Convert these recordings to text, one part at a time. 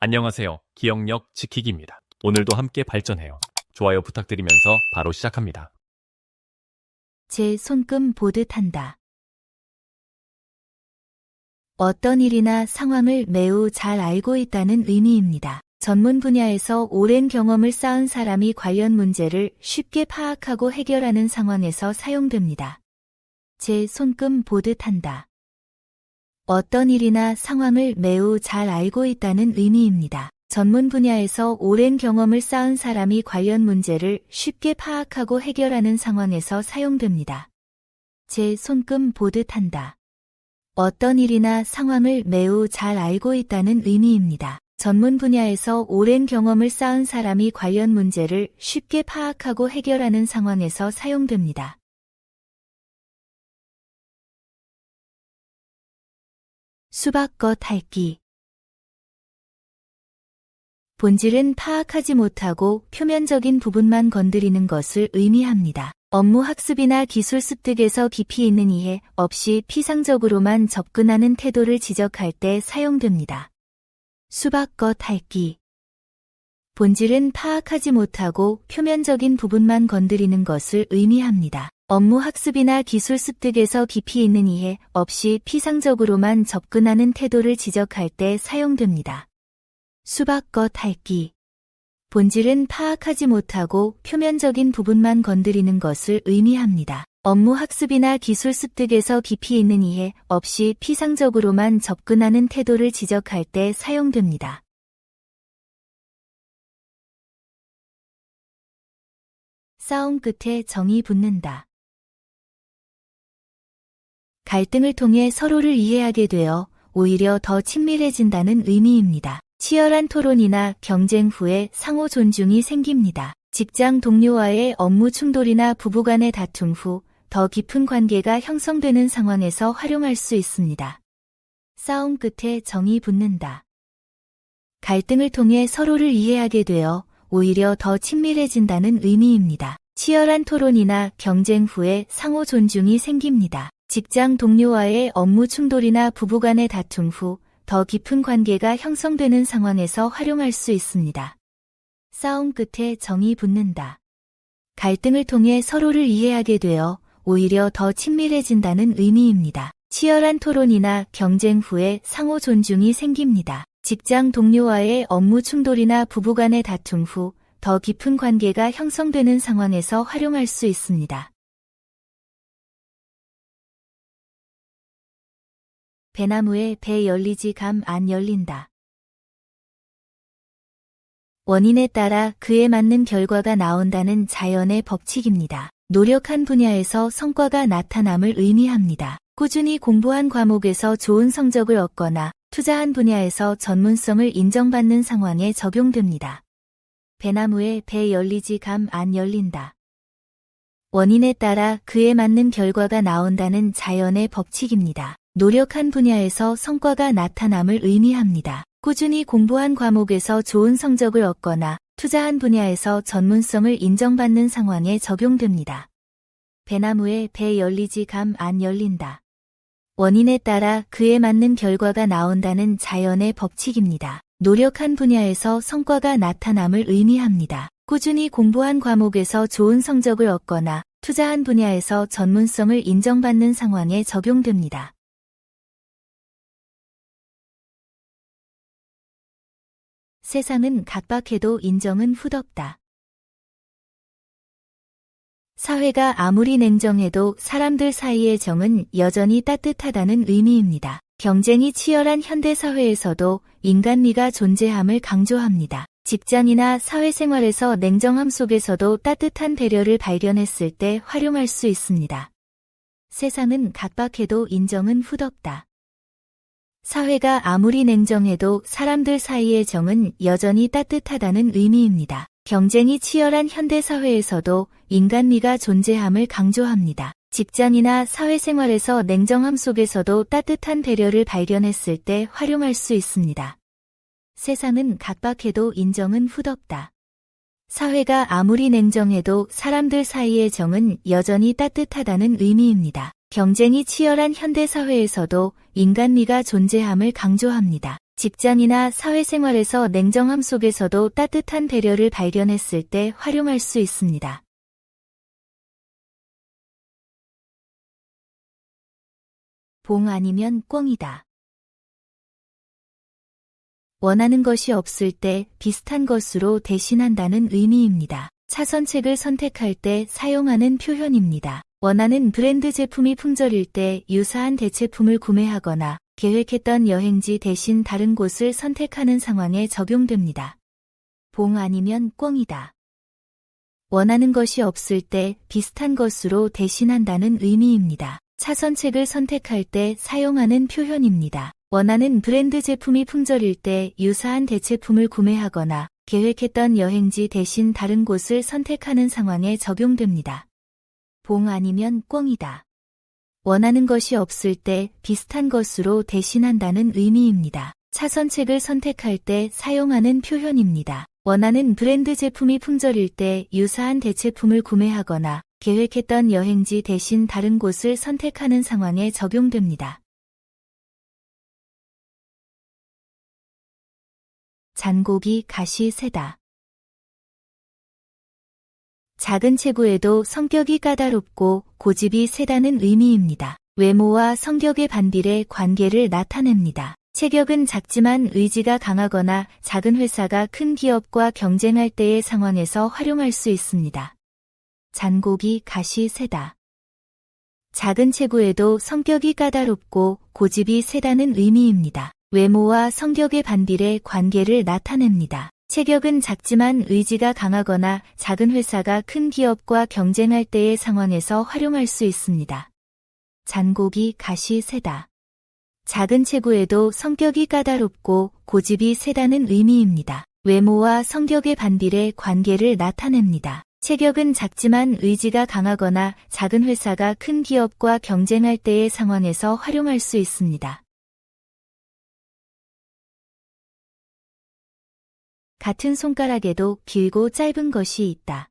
안녕하세요. 기억력 지키기입니다. 오늘도 함께 발전해요. 좋아요 부탁드리면서 바로 시작합니다. 제 손금 보듯 한다. 어떤 일이나 상황을 매우 잘 알고 있다는 의미입니다. 전문 분야에서 오랜 경험을 쌓은 사람이 관련 문제를 쉽게 파악하고 해결하는 상황에서 사용됩니다. 제 손금 보듯 한다. 어떤 일이나 상황을 매우 잘 알고 있다는 의미입니다. 전문 분야에서 오랜 경험을 쌓은 사람이 관련 문제를 쉽게 파악하고 해결하는 상황에서 사용됩니다. 제 손금 보듯 한다. 어떤 일이나 상황을 매우 잘 알고 있다는 의미입니다. 전문 분야에서 오랜 경험을 쌓은 사람이 관련 문제를 쉽게 파악하고 해결하는 상황에서 사용됩니다. 수박겉 핥기. 본질은 파악하지 못하고 표면적인 부분만 건드리는 것을 의미합니다. 업무 학습이나 기술 습득에서 깊이 있는 이해 없이 피상적으로만 접근하는 태도를 지적할 때 사용됩니다. 수박겉 핥기. 본질은 파악하지 못하고 표면적인 부분만 건드리는 것을 의미합니다. 업무 학습이나 기술 습득에서 깊이 있는 이해 없이 피상적으로만 접근하는 태도를 지적할 때 사용됩니다. 수박겉 핥기. 본질은 파악하지 못하고 표면적인 부분만 건드리는 것을 의미합니다. 업무 학습이나 기술 습득에서 깊이 있는 이해 없이 피상적으로만 접근하는 태도를 지적할 때 사용됩니다. 싸움 끝에 정이 붙는다. 갈등을 통해 서로를 이해하게 되어 오히려 더 친밀해진다는 의미입니다. 치열한 토론이나 경쟁 후에 상호 존중이 생깁니다. 직장 동료와의 업무 충돌이나 부부간의 다툼 후 더 깊은 관계가 형성되는 상황에서 활용할 수 있습니다. 싸움 끝에 정이 붙는다. 갈등을 통해 서로를 이해하게 되어 오히려 더 친밀해진다는 의미입니다. 치열한 토론이나 경쟁 후에 상호 존중이 생깁니다. 직장 동료와의 업무 충돌이나 부부간의 다툼 후 더 깊은 관계가 형성되는 상황에서 활용할 수 있습니다. 싸움 끝에 정이 붙는다. 갈등을 통해 서로를 이해하게 되어 오히려 더 친밀해진다는 의미입니다. 치열한 토론이나 경쟁 후에 상호 존중이 생깁니다. 직장 동료와의 업무 충돌이나 부부간의 다툼 후 더 깊은 관계가 형성되는 상황에서 활용할 수 있습니다. 배나무에 배 열리지 감 안 열린다. 원인에 따라 그에 맞는 결과가 나온다는 자연의 법칙입니다. 노력한 분야에서 성과가 나타남을 의미합니다. 꾸준히 공부한 과목에서 좋은 성적을 얻거나 투자한 분야에서 전문성을 인정받는 상황에 적용됩니다. 배나무에 배 열리지 감 안 열린다. 원인에 따라 그에 맞는 결과가 나온다는 자연의 법칙입니다. 노력한 분야에서 성과가 나타남을 의미합니다. 꾸준히 공부한 과목에서 좋은 성적을 얻거나 투자한 분야에서 전문성을 인정받는 상황에 적용됩니다. 배나무에 배 열리지 감 안 열린다. 원인에 따라 그에 맞는 결과가 나온다는 자연의 법칙입니다. 노력한 분야에서 성과가 나타남을 의미합니다. 꾸준히 공부한 과목에서 좋은 성적을 얻거나 투자한 분야에서 전문성을 인정받는 상황에 적용됩니다. 세상은 각박해도 인정은 후덥다. 사회가 아무리 냉정해도 사람들 사이의 정은 여전히 따뜻하다는 의미입니다. 경쟁이 치열한 현대사회에서도 인간미가 존재함을 강조합니다. 직장이나 사회생활에서 냉정함 속에서도 따뜻한 배려를 발견했을 때 활용할 수 있습니다. 세상은 각박해도 인정은 후덥다. 사회가 아무리 냉정해도 사람들 사이의 정은 여전히 따뜻하다는 의미입니다. 경쟁이 치열한 현대사회에서도 인간미가 존재함을 강조합니다. 직장이나 사회생활에서 냉정함 속에서도 따뜻한 배려를 발견했을 때 활용할 수 있습니다. 세상은 각박해도 인정은 후덥다. 사회가 아무리 냉정해도 사람들 사이의 정은 여전히 따뜻하다는 의미입니다. 경쟁이 치열한 현대사회에서도 인간미가 존재함을 강조합니다. 직장이나 사회생활에서 냉정함 속에서도 따뜻한 배려를 발견했을 때 활용할 수 있습니다. 봉 아니면 꿩이다. 원하는 것이 없을 때 비슷한 것으로 대신한다는 의미입니다. 차선책을 선택할 때 사용하는 표현입니다. 원하는 브랜드 제품이 품절일 때 유사한 대체품을 구매하거나 계획했던 여행지 대신 다른 곳을 선택하는 상황에 적용됩니다. 봉 아니면 꿩이다. 원하는 것이 없을 때 비슷한 것으로 대신한다는 의미입니다. 차선책을 선택할 때 사용하는 표현입니다. 원하는 브랜드 제품이 품절일 때 유사한 대체품을 구매하거나 계획했던 여행지 대신 다른 곳을 선택하는 상황에 적용됩니다. 봉 아니면 꿩이다. 원하는 것이 없을 때 비슷한 것으로 대신한다는 의미입니다. 차선책을 선택할 때 사용하는 표현입니다. 원하는 브랜드 제품이 품절일 때 유사한 대체품을 구매하거나 계획했던 여행지 대신 다른 곳을 선택하는 상황에 적용됩니다. 잔고기 가시 세다. 작은 체구에도 성격이 까다롭고 고집이 세다는 의미입니다. 외모와 성격의 반비례 관계를 나타냅니다. 체격은 작지만 의지가 강하거나 작은 회사가 큰 기업과 경쟁할 때의 상황에서 활용할 수 있습니다. 잔고기 가시 세다. 작은 체구에도 성격이 까다롭고 고집이 세다는 의미입니다. 외모와 성격의 반비례 관계를 나타냅니다. 체격은 작지만 의지가 강하거나 작은 회사가 큰 기업과 경쟁할 때의 상황에서 활용할 수 있습니다. 잔고기 가시 세다. 작은 체구에도 성격이 까다롭고 고집이 세다는 의미입니다. 외모와 성격의 반비례 관계를 나타냅니다. 체격은 작지만 의지가 강하거나 작은 회사가 큰 기업과 경쟁할 때의 상황에서 활용할 수 있습니다. 같은 손가락에도 길고 짧은 것이 있다.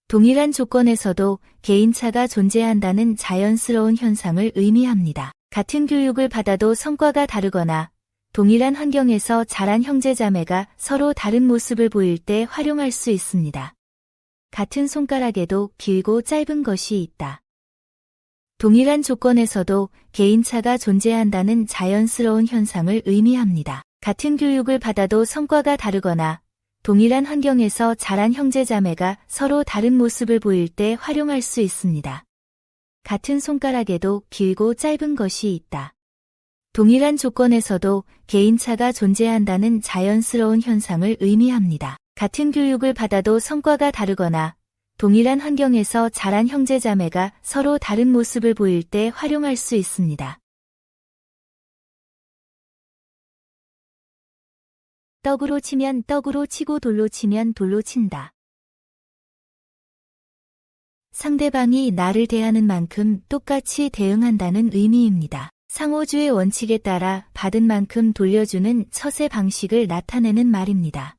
동일한 조건에서도 개인차가 존재한다는 자연스러운 현상을 의미합니다. 같은 교육을 받아도 성과가 다르거나 동일한 환경에서 자란 형제자매가 서로 다른 모습을 보일 때 활용할 수 있습니다. 같은 손가락에도 길고 짧은 것이 있다. 동일한 조건에서도 개인차가 존재한다는 자연스러운 현상을 의미합니다. 같은 교육을 받아도 성과가 다르거나 동일한 환경에서 자란 형제자매가 서로 다른 모습을 보일 때 활용할 수 있습니다. 같은 손가락에도 길고 짧은 것이 있다. 동일한 조건에서도 개인차가 존재한다는 자연스러운 현상을 의미합니다. 같은 교육을 받아도 성과가 다르거나 동일한 환경에서 자란 형제자매가 서로 다른 모습을 보일 때 활용할 수 있습니다. 떡으로 치면 떡으로 치고 돌로 치면 돌로 친다. 상대방이 나를 대하는 만큼 똑같이 대응한다는 의미입니다. 상호주의 원칙에 따라 받은 만큼 돌려주는 처세 방식을 나타내는 말입니다.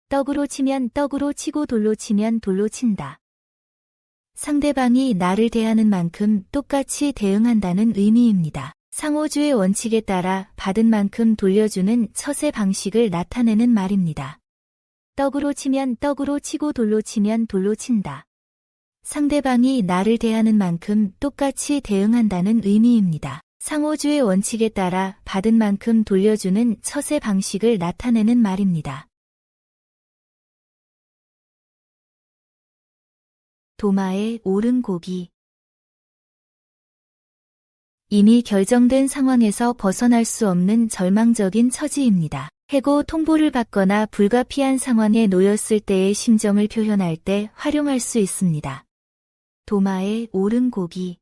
떡으로 치면 떡으로 치고 돌로 치면 돌로 친다. 상대방이 나를 대하는 만큼 똑같이 대응한다는 의미입니다. 상호주의 원칙에 따라 받은 만큼 돌려주는 처세 방식을 나타내는 말입니다. 떡으로 치면 떡으로 치고 돌로 치면 돌로 친다. 상대방이 나를 대하는 만큼 똑같이 대응한다는 의미입니다. 상호주의 원칙에 따라 받은 만큼 돌려주는 처세 방식을 나타내는 말입니다. 도마에 오른 고기. 이미 결정된 상황에서 벗어날 수 없는 절망적인 처지입니다. 해고 통보를 받거나 불가피한 상황에 놓였을 때의 심정을 표현할 때 활용할 수 있습니다. 도마에 오른 고기.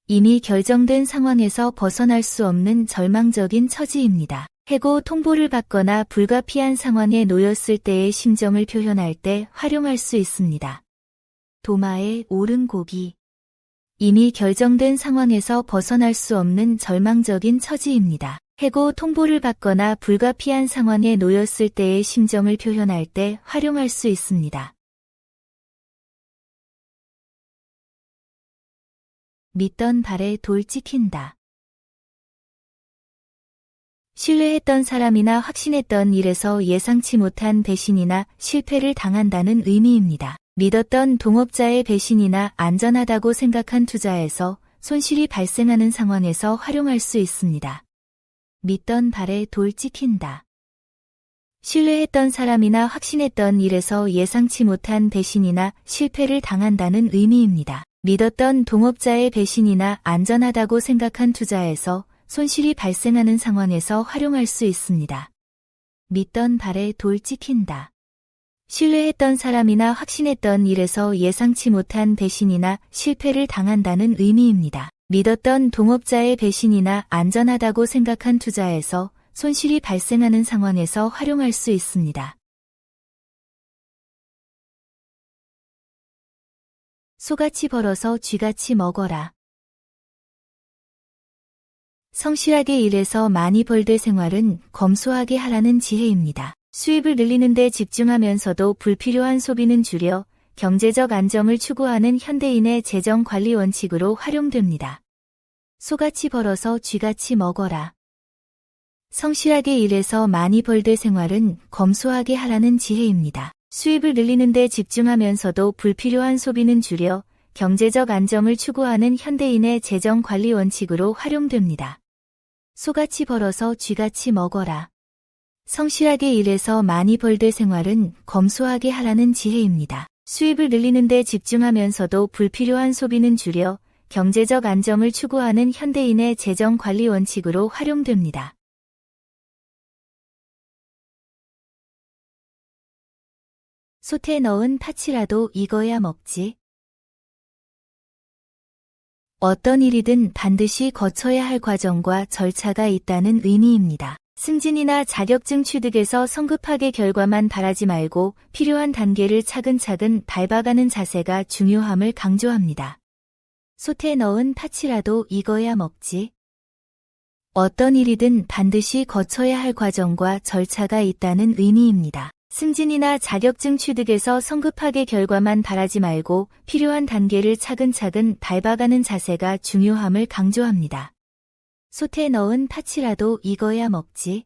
이미 결정된 상황에서 벗어날 수 없는 절망적인 처지입니다. 해고 통보를 받거나 불가피한 상황에 놓였을 때의 심정을 표현할 때 활용할 수 있습니다. 도마에 오른 고기. 이미 결정된 상황에서 벗어날 수 없는 절망적인 처지입니다. 해고 통보를 받거나 불가피한 상황에 놓였을 때의 심정을 표현할 때 활용할 수 있습니다. 믿던 발에 돌 찍힌다. 신뢰했던 사람이나 확신했던 일에서 예상치 못한 배신이나 실패를 당한다는 의미입니다. 믿었던 동업자의 배신이나 안전하다고 생각한 투자에서 손실이 발생하는 상황에서 활용할 수 있습니다. 믿던 발에 돌 찍힌다. 신뢰했던 사람이나 확신했던 일에서 예상치 못한 배신이나 실패를 당한다는 의미입니다. 믿었던 동업자의 배신이나 안전하다고 생각한 투자에서 손실이 발생하는 상황에서 활용할 수 있습니다. 믿던 발에 돌 찍힌다. 신뢰했던 사람이나 확신했던 일에서 예상치 못한 배신이나 실패를 당한다는 의미입니다. 믿었던 동업자의 배신이나 안전하다고 생각한 투자에서 손실이 발생하는 상황에서 활용할 수 있습니다. 소같이 벌어서 쥐같이 먹어라. 성실하게 일해서 많이 벌될 생활은 검소하게 하라는 지혜입니다. 수입을 늘리는 데 집중하면서도 불필요한 소비는 줄여 경제적 안정을 추구하는 현대인의 재정 관리 원칙으로 활용됩니다. 소같이 벌어서 쥐같이 먹어라. 성실하게 일해서 많이 벌될 생활은 검소하게 하라는 지혜입니다. 수입을 늘리는 데 집중하면서도 불필요한 소비는 줄여 경제적 안정을 추구하는 현대인의 재정 관리 원칙으로 활용됩니다. 소같이 벌어서 쥐같이 먹어라. 성실하게 일해서 많이 벌될 생활은 검소하게 하라는 지혜입니다. 수입을 늘리는 데 집중하면서도 불필요한 소비는 줄여 경제적 안정을 추구하는 현대인의 재정 관리 원칙으로 활용됩니다. 솥에 넣은 파치라도 익어야 먹지. 어떤 일이든 반드시 거쳐야 할 과정과 절차가 있다는 의미입니다. 승진이나 자격증 취득에서 성급하게 결과만 바라지 말고 필요한 단계를 차근차근 밟아가는 자세가 중요함을 강조합니다. 솥에 넣은 파치라도 익어야 먹지. 어떤 일이든 반드시 거쳐야 할 과정과 절차가 있다는 의미입니다. 승진이나 자격증 취득에서 성급하게 결과만 바라지 말고 필요한 단계를 차근차근 밟아가는 자세가 중요함을 강조합니다. 솥에 넣은 파치라도 익어야 먹지.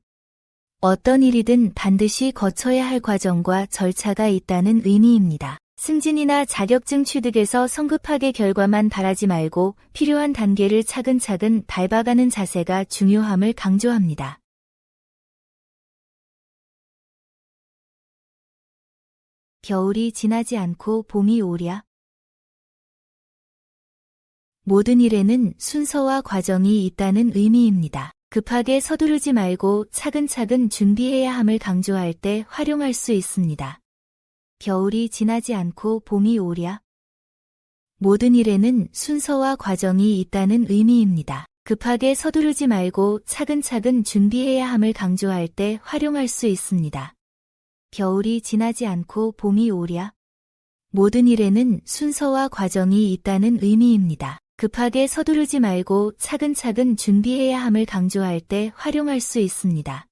어떤 일이든 반드시 거쳐야 할 과정과 절차가 있다는 의미입니다. 승진이나 자격증 취득에서 성급하게 결과만 바라지 말고 필요한 단계를 차근차근 밟아가는 자세가 중요함을 강조합니다. 겨울이 지나지 않고 봄이 오랴. 모든 일에는 순서와 과정이 있다는 의미입니다. 급하게 서두르지 말고 차근차근 준비해야 함을 강조할 때 활용할 수 있습니다. 겨울이 지나지 않고 봄이 오랴. 모든 일에는 순서와 과정이 있다는 의미입니다. 급하게 서두르지 말고 차근차근 준비해야 함을 강조할 때 활용할 수 있습니다. 겨울이 지나지 않고 봄이 오랴. 모든 일에는 순서와 과정이 있다는 의미입니다. 급하게 서두르지 말고 차근차근 준비해야 함을 강조할 때 활용할 수 있습니다.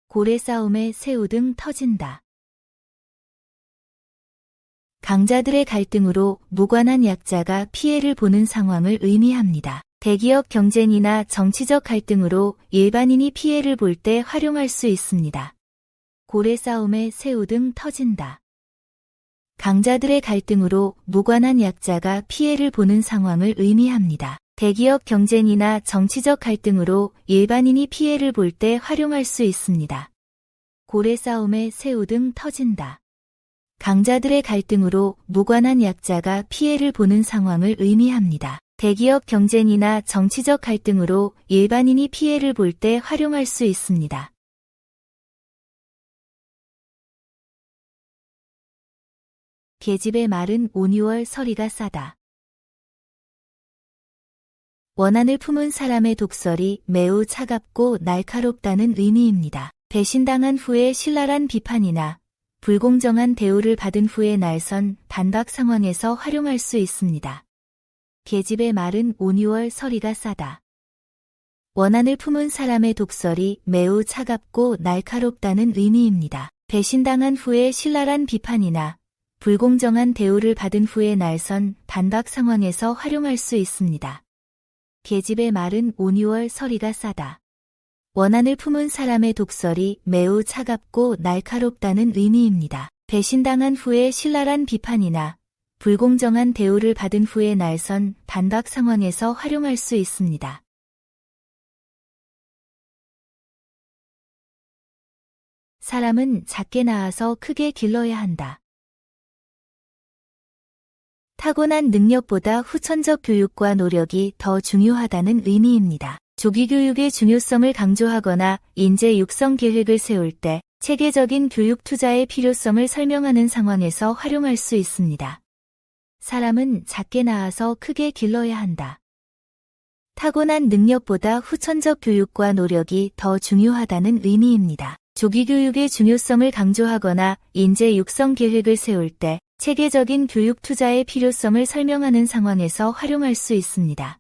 고래 싸움에 새우등 터진다. 강자들의 갈등으로 무관한 약자가 피해를 보는 상황을 의미합니다. 대기업 경쟁이나 정치적 갈등으로 일반인이 피해를 볼 때 활용할 수 있습니다. 고래 싸움에 새우등 터진다. 강자들의 갈등으로 무관한 약자가 피해를 보는 상황을 의미합니다. 대기업 경쟁이나 정치적 갈등으로 일반인이 피해를 볼 때 활용할 수 있습니다. 고래 싸움에 새우등 터진다. 강자들의 갈등으로 무관한 약자가 피해를 보는 상황을 의미합니다. 대기업 경쟁이나 정치적 갈등으로 일반인이 피해를 볼 때 활용할 수 있습니다. 계집의 말은 5, 6월 서리가 싸다. 원한을 품은 사람의 독설이 매우 차갑고 날카롭다는 의미입니다. 배신당한 후에 신랄한 비판이나 불공정한 대우를 받은 후에 날선 반박 상황에서 활용할 수 있습니다. 계집의 말은 5, 6월 서리가 싸다. 원한을 품은 사람의 독설이 매우 차갑고 날카롭다는 의미입니다. 배신당한 후에 신랄한 비판이나 불공정한 대우를 받은 후에 날선 반박 상황에서 활용할 수 있습니다. 계집의 말은 온유월 서리가 싸다. 원한을 품은 사람의 독설이 매우 차갑고 날카롭다는 의미입니다. 배신당한 후에 신랄한 비판이나 불공정한 대우를 받은 후에 날선 반박 상황에서 활용할 수 있습니다. 사람은 작게 낳아서 크게 길러야 한다. 타고난 능력보다 후천적 교육과 노력이 더 중요하다는 의미입니다. 조기 교육의 중요성을 강조하거나 인재 육성 계획을 세울 때 체계적인 교육 투자의 필요성을 설명하는 상황에서 활용할 수 있습니다. 사람은 작게 낳아서 크게 길러야 한다. 타고난 능력보다 후천적 교육과 노력이 더 중요하다는 의미입니다. 조기 교육의 중요성을 강조하거나 인재 육성 계획을 세울 때 체계적인 교육 투자의 필요성을 설명하는 상황에서 활용할 수 있습니다.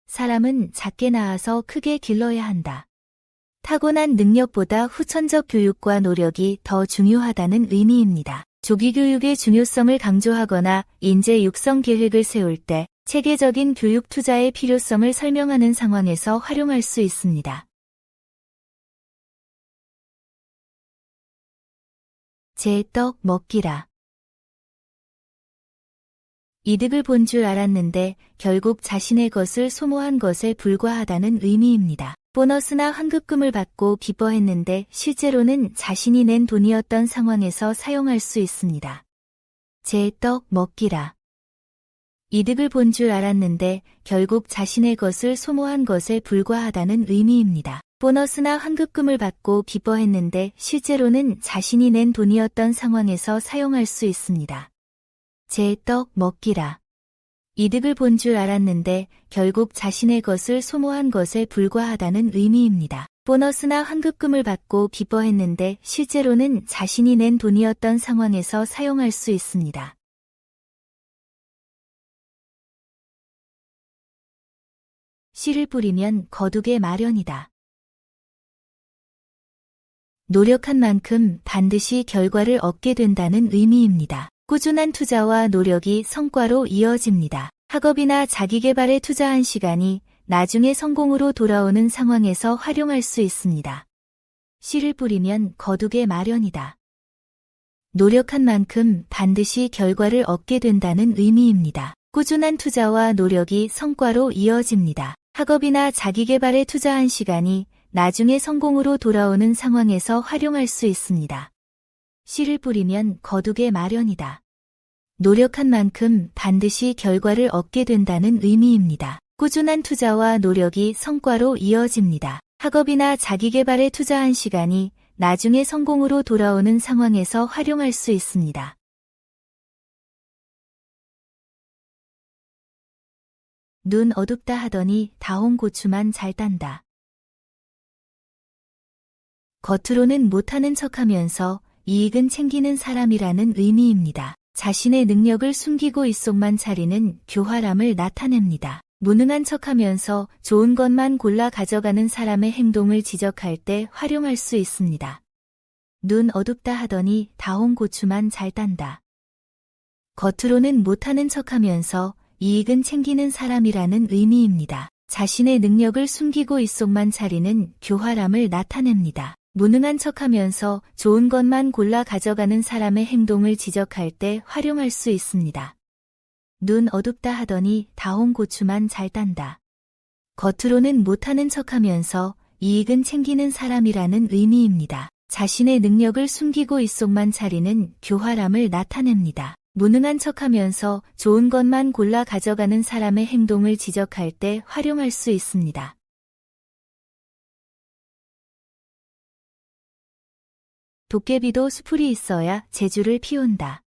사람은 작게 낳아서 크게 길러야 한다. 타고난 능력보다 후천적 교육과 노력이 더 중요하다는 의미입니다. 조기 교육의 중요성을 강조하거나 인재 육성 계획을 세울 때 체계적인 교육 투자의 필요성을 설명하는 상황에서 활용할 수 있습니다. 제 떡 먹기라. 이득을 본 줄 알았는데 결국 자신의 것을 소모한 것에 불과하다는 의미입니다. 보너스나 환급금을 받고 기뻐했는데 실제로는 자신이 낸 돈이었던 상황에서 사용할 수 있습니다. 제 떡 먹기라. 이득을 본 줄 알았는데 결국 자신의 것을 소모한 것에 불과하다는 의미입니다. 보너스나 환급금을 받고 기뻐했는데 실제로는 자신이 낸 돈이었던 상황에서 사용할 수 있습니다. 제 떡 먹기라. 이득을 본 줄 알았는데 결국 자신의 것을 소모한 것에 불과하다는 의미입니다. 보너스나 환급금을 받고 기뻐했는데 실제로는 자신이 낸 돈이었던 상황에서 사용할 수 있습니다. 씨를 뿌리면 거두게 마련이다. 노력한 만큼 반드시 결과를 얻게 된다는 의미입니다. 꾸준한 투자와 노력이 성과로 이어집니다. 학업이나 자기개발에 투자한 시간이 나중에 성공으로 돌아오는 상황에서 활용할 수 있습니다. 씨를 뿌리면 거두게 마련이다. 노력한 만큼 반드시 결과를 얻게 된다는 의미입니다. 꾸준한 투자와 노력이 성과로 이어집니다. 학업이나 자기개발에 투자한 시간이 나중에 성공으로 돌아오는 상황에서 활용할 수 있습니다. 씨를 뿌리면 거두게 마련이다. 노력한 만큼 반드시 결과를 얻게 된다는 의미입니다. 꾸준한 투자와 노력이 성과로 이어집니다. 학업이나 자기개발에 투자한 시간이 나중에 성공으로 돌아오는 상황에서 활용할 수 있습니다. 눈 어둡다 하더니 다홍 고추만 잘 딴다. 겉으로는 못하는 척하면서 이익은 챙기는 사람이라는 의미입니다. 자신의 능력을 숨기고 입속만 차리는 교활함을 나타냅니다. 무능한 척하면서 좋은 것만 골라 가져가는 사람의 행동을 지적할 때 활용할 수 있습니다. 눈 어둡다 하더니 다홍 고추만 잘 딴다. 겉으로는 못하는 척하면서 이익은 챙기는 사람이라는 의미입니다. 자신의 능력을 숨기고 입속만 차리는 교활함을 나타냅니다. 무능한 척하면서 좋은 것만 골라 가져가는 사람의 행동을 지적할 때 활용할 수 있습니다. 눈 어둡다 하더니 다홍 고추만 잘 딴다. 겉으로는 못하는 척하면서 이익은 챙기는 사람이라는 의미입니다. 자신의 능력을 숨기고 입속만 차리는 교활함을 나타냅니다. 무능한 척하면서 좋은 것만 골라 가져가는 사람의 행동을 지적할 때 활용할 수 있습니다. 도깨비도 수풀이 있어야 재주를 피운다.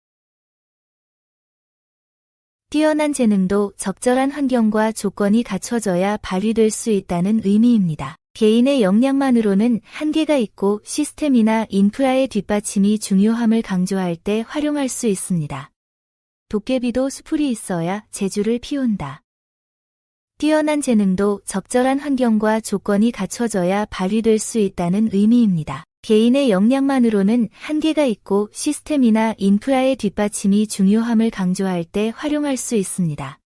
뛰어난 재능도 적절한 환경과 조건이 갖춰져야 발휘될 수 있다는 의미입니다. 개인의 역량만으로는 한계가 있고 시스템이나 인프라의 뒷받침이 중요함을 강조할 때 활용할 수 있습니다. 도깨비도 수풀이 있어야 재주를 피운다. 뛰어난 재능도 적절한 환경과 조건이 갖춰져야 발휘될 수 있다는 의미입니다. 개인의 역량만으로는 한계가 있고 시스템이나 인프라의 뒷받침이 중요함을 강조할 때 활용할 수 있습니다.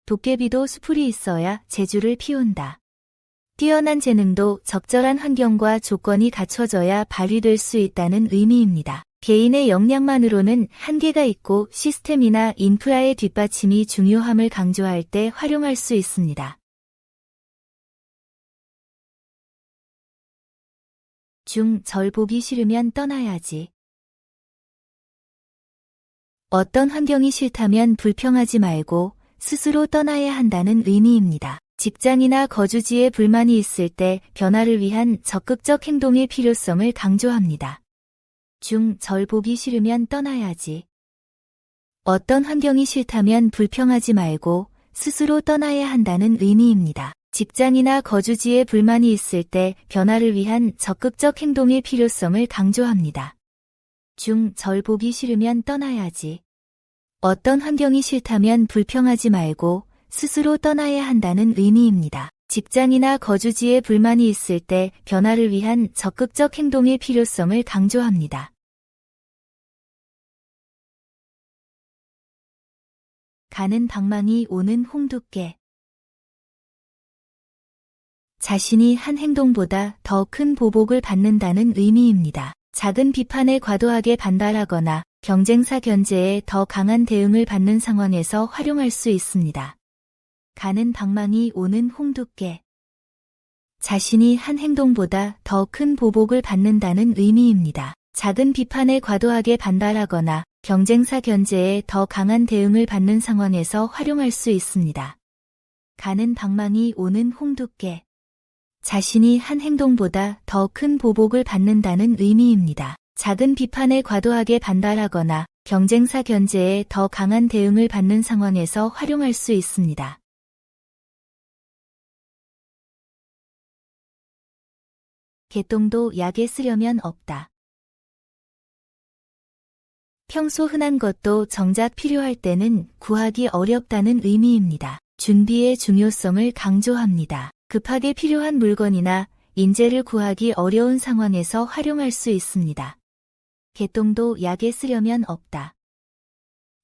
도깨비도 수풀이 있어야 재주를 피운다. 뛰어난 재능도 적절한 환경과 조건이 갖춰져야 발휘될 수 있다는 의미입니다. 개인의 역량만으로는 한계가 있고 시스템이나 인프라의 뒷받침이 중요함을 강조할 때 활용할 수 있습니다. 절 보기 싫으면 떠나야지. 어떤 환경이 싫다면 불평하지 말고 스스로 떠나야 한다는 의미입니다. 직장이나 거주지에 불만이 있을 때 변화를 위한 적극적 행동의 필요성을 강조합니다. 절 보기 싫으면 떠나야지. 어떤 환경이 싫다면 불평하지 말고 스스로 떠나야 한다는 의미입니다. 직장이나 거주지에 불만이 있을 때 변화를 위한 적극적 행동의 필요성을 강조합니다. 절 보기 싫으면 떠나야지. 어떤 환경이 싫다면 불평하지 말고 스스로 떠나야 한다는 의미입니다. 직장이나 거주지에 불만이 있을 때 변화를 위한 적극적 행동의 필요성을 강조합니다. 가는 방망이 오는 홍두깨. 자신이 한 행동보다 더 큰 보복을 받는다는 의미입니다. 작은 비판에 과도하게 반발하거나 경쟁사 견제에 더 강한 대응을 받는 상황에서 활용할 수 있습니다. 가는 방망이 오는 홍두깨. 자신이 한 행동보다 더 큰 보복을 받는다는 의미입니다. 작은 비판에 과도하게 반발하거나 경쟁사 견제에 더 강한 대응을 받는 상황에서 활용할 수 있습니다. 가는 방망이 오는 홍두깨. 자신이 한 행동보다 더 큰 보복을 받는다는 의미입니다. 작은 비판에 과도하게 반발하거나 경쟁사 견제에 더 강한 대응을 받는 상황에서 활용할 수 있습니다. 개똥도 약에 쓰려면 없다. 평소 흔한 것도 정작 필요할 때는 구하기 어렵다는 의미입니다. 준비의 중요성을 강조합니다. 급하게 필요한 물건이나 인재를 구하기 어려운 상황에서 활용할 수 있습니다. 개똥도 약에 쓰려면 없다.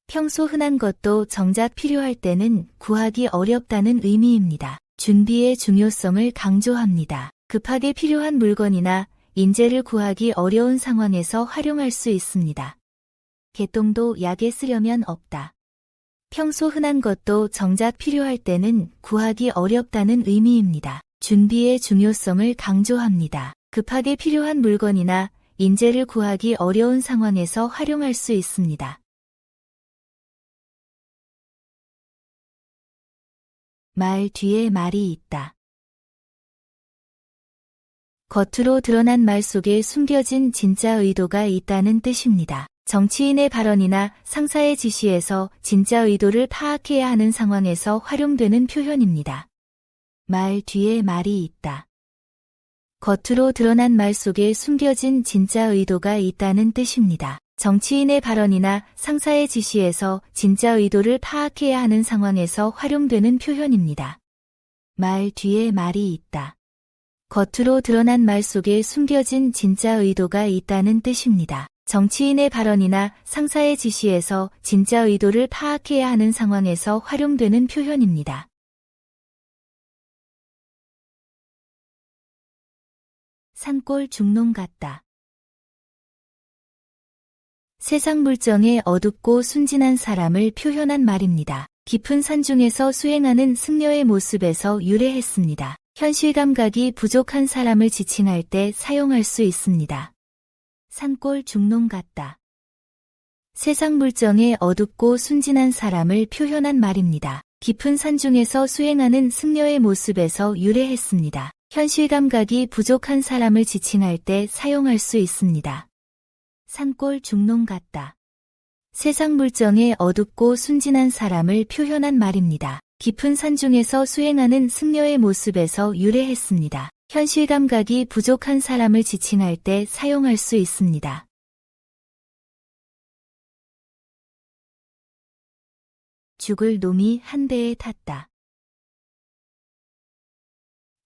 평소 흔한 것도 정작 필요할 때는 구하기 어렵다는 의미입니다. 준비의 중요성을 강조합니다. 급하게 필요한 물건이나 인재를 구하기 어려운 상황에서 활용할 수 있습니다. 개똥도 약에 쓰려면 없다. 평소 흔한 것도 정작 필요할 때는 구하기 어렵다는 의미입니다. 준비의 중요성을 강조합니다. 급하게 필요한 물건이나 인재를 구하기 어려운 상황에서 활용할 수 있습니다. 말 뒤에 말이 있다. 겉으로 드러난 말 속에 숨겨진 진짜 의도가 있다는 뜻입니다. 정치인의 발언이나 상사의 지시에서 진짜 의도를 파악해야 하는 상황에서 활용되는 표현입니다. 말 뒤에 말이 있다. 겉으로 드러난 말 속에 숨겨진 진짜 의도가 있다는 뜻입니다. 정치인의 발언이나 상사의 지시에서 진짜 의도를 파악해야 하는 상황에서 활용되는 표현입니다. 말 뒤에 말이 있다. 겉으로 드러난 말 속에 숨겨진 진짜 의도가 있다는 뜻입니다. 정치인의 발언이나 상사의 지시에서 진짜 의도를 파악해야 하는 상황에서 활용되는 표현입니다. 산골 중농 같다. 세상 물정에 어둡고 순진한 사람을 표현한 말입니다. 깊은 산 중에서 수행하는 승려의 모습에서 유래했습니다. 현실 감각이 부족한 사람을 지칭할 때 사용할 수 있습니다. 산골 중농 같다. 세상 물정에 어둡고 순진한 사람을 표현한 말입니다. 깊은 산 중에서 수행하는 승려의 모습에서 유래했습니다. 현실 감각이 부족한 사람을 지칭할 때 사용할 수 있습니다. 산골 중농 같다. 세상 물정에 어둡고 순진한 사람을 표현한 말입니다. 깊은 산 중에서 수행하는 승려의 모습에서 유래했습니다. 현실 감각이 부족한 사람을 지칭할 때 사용할 수 있습니다. 죽을 놈이 한 배에 탔다.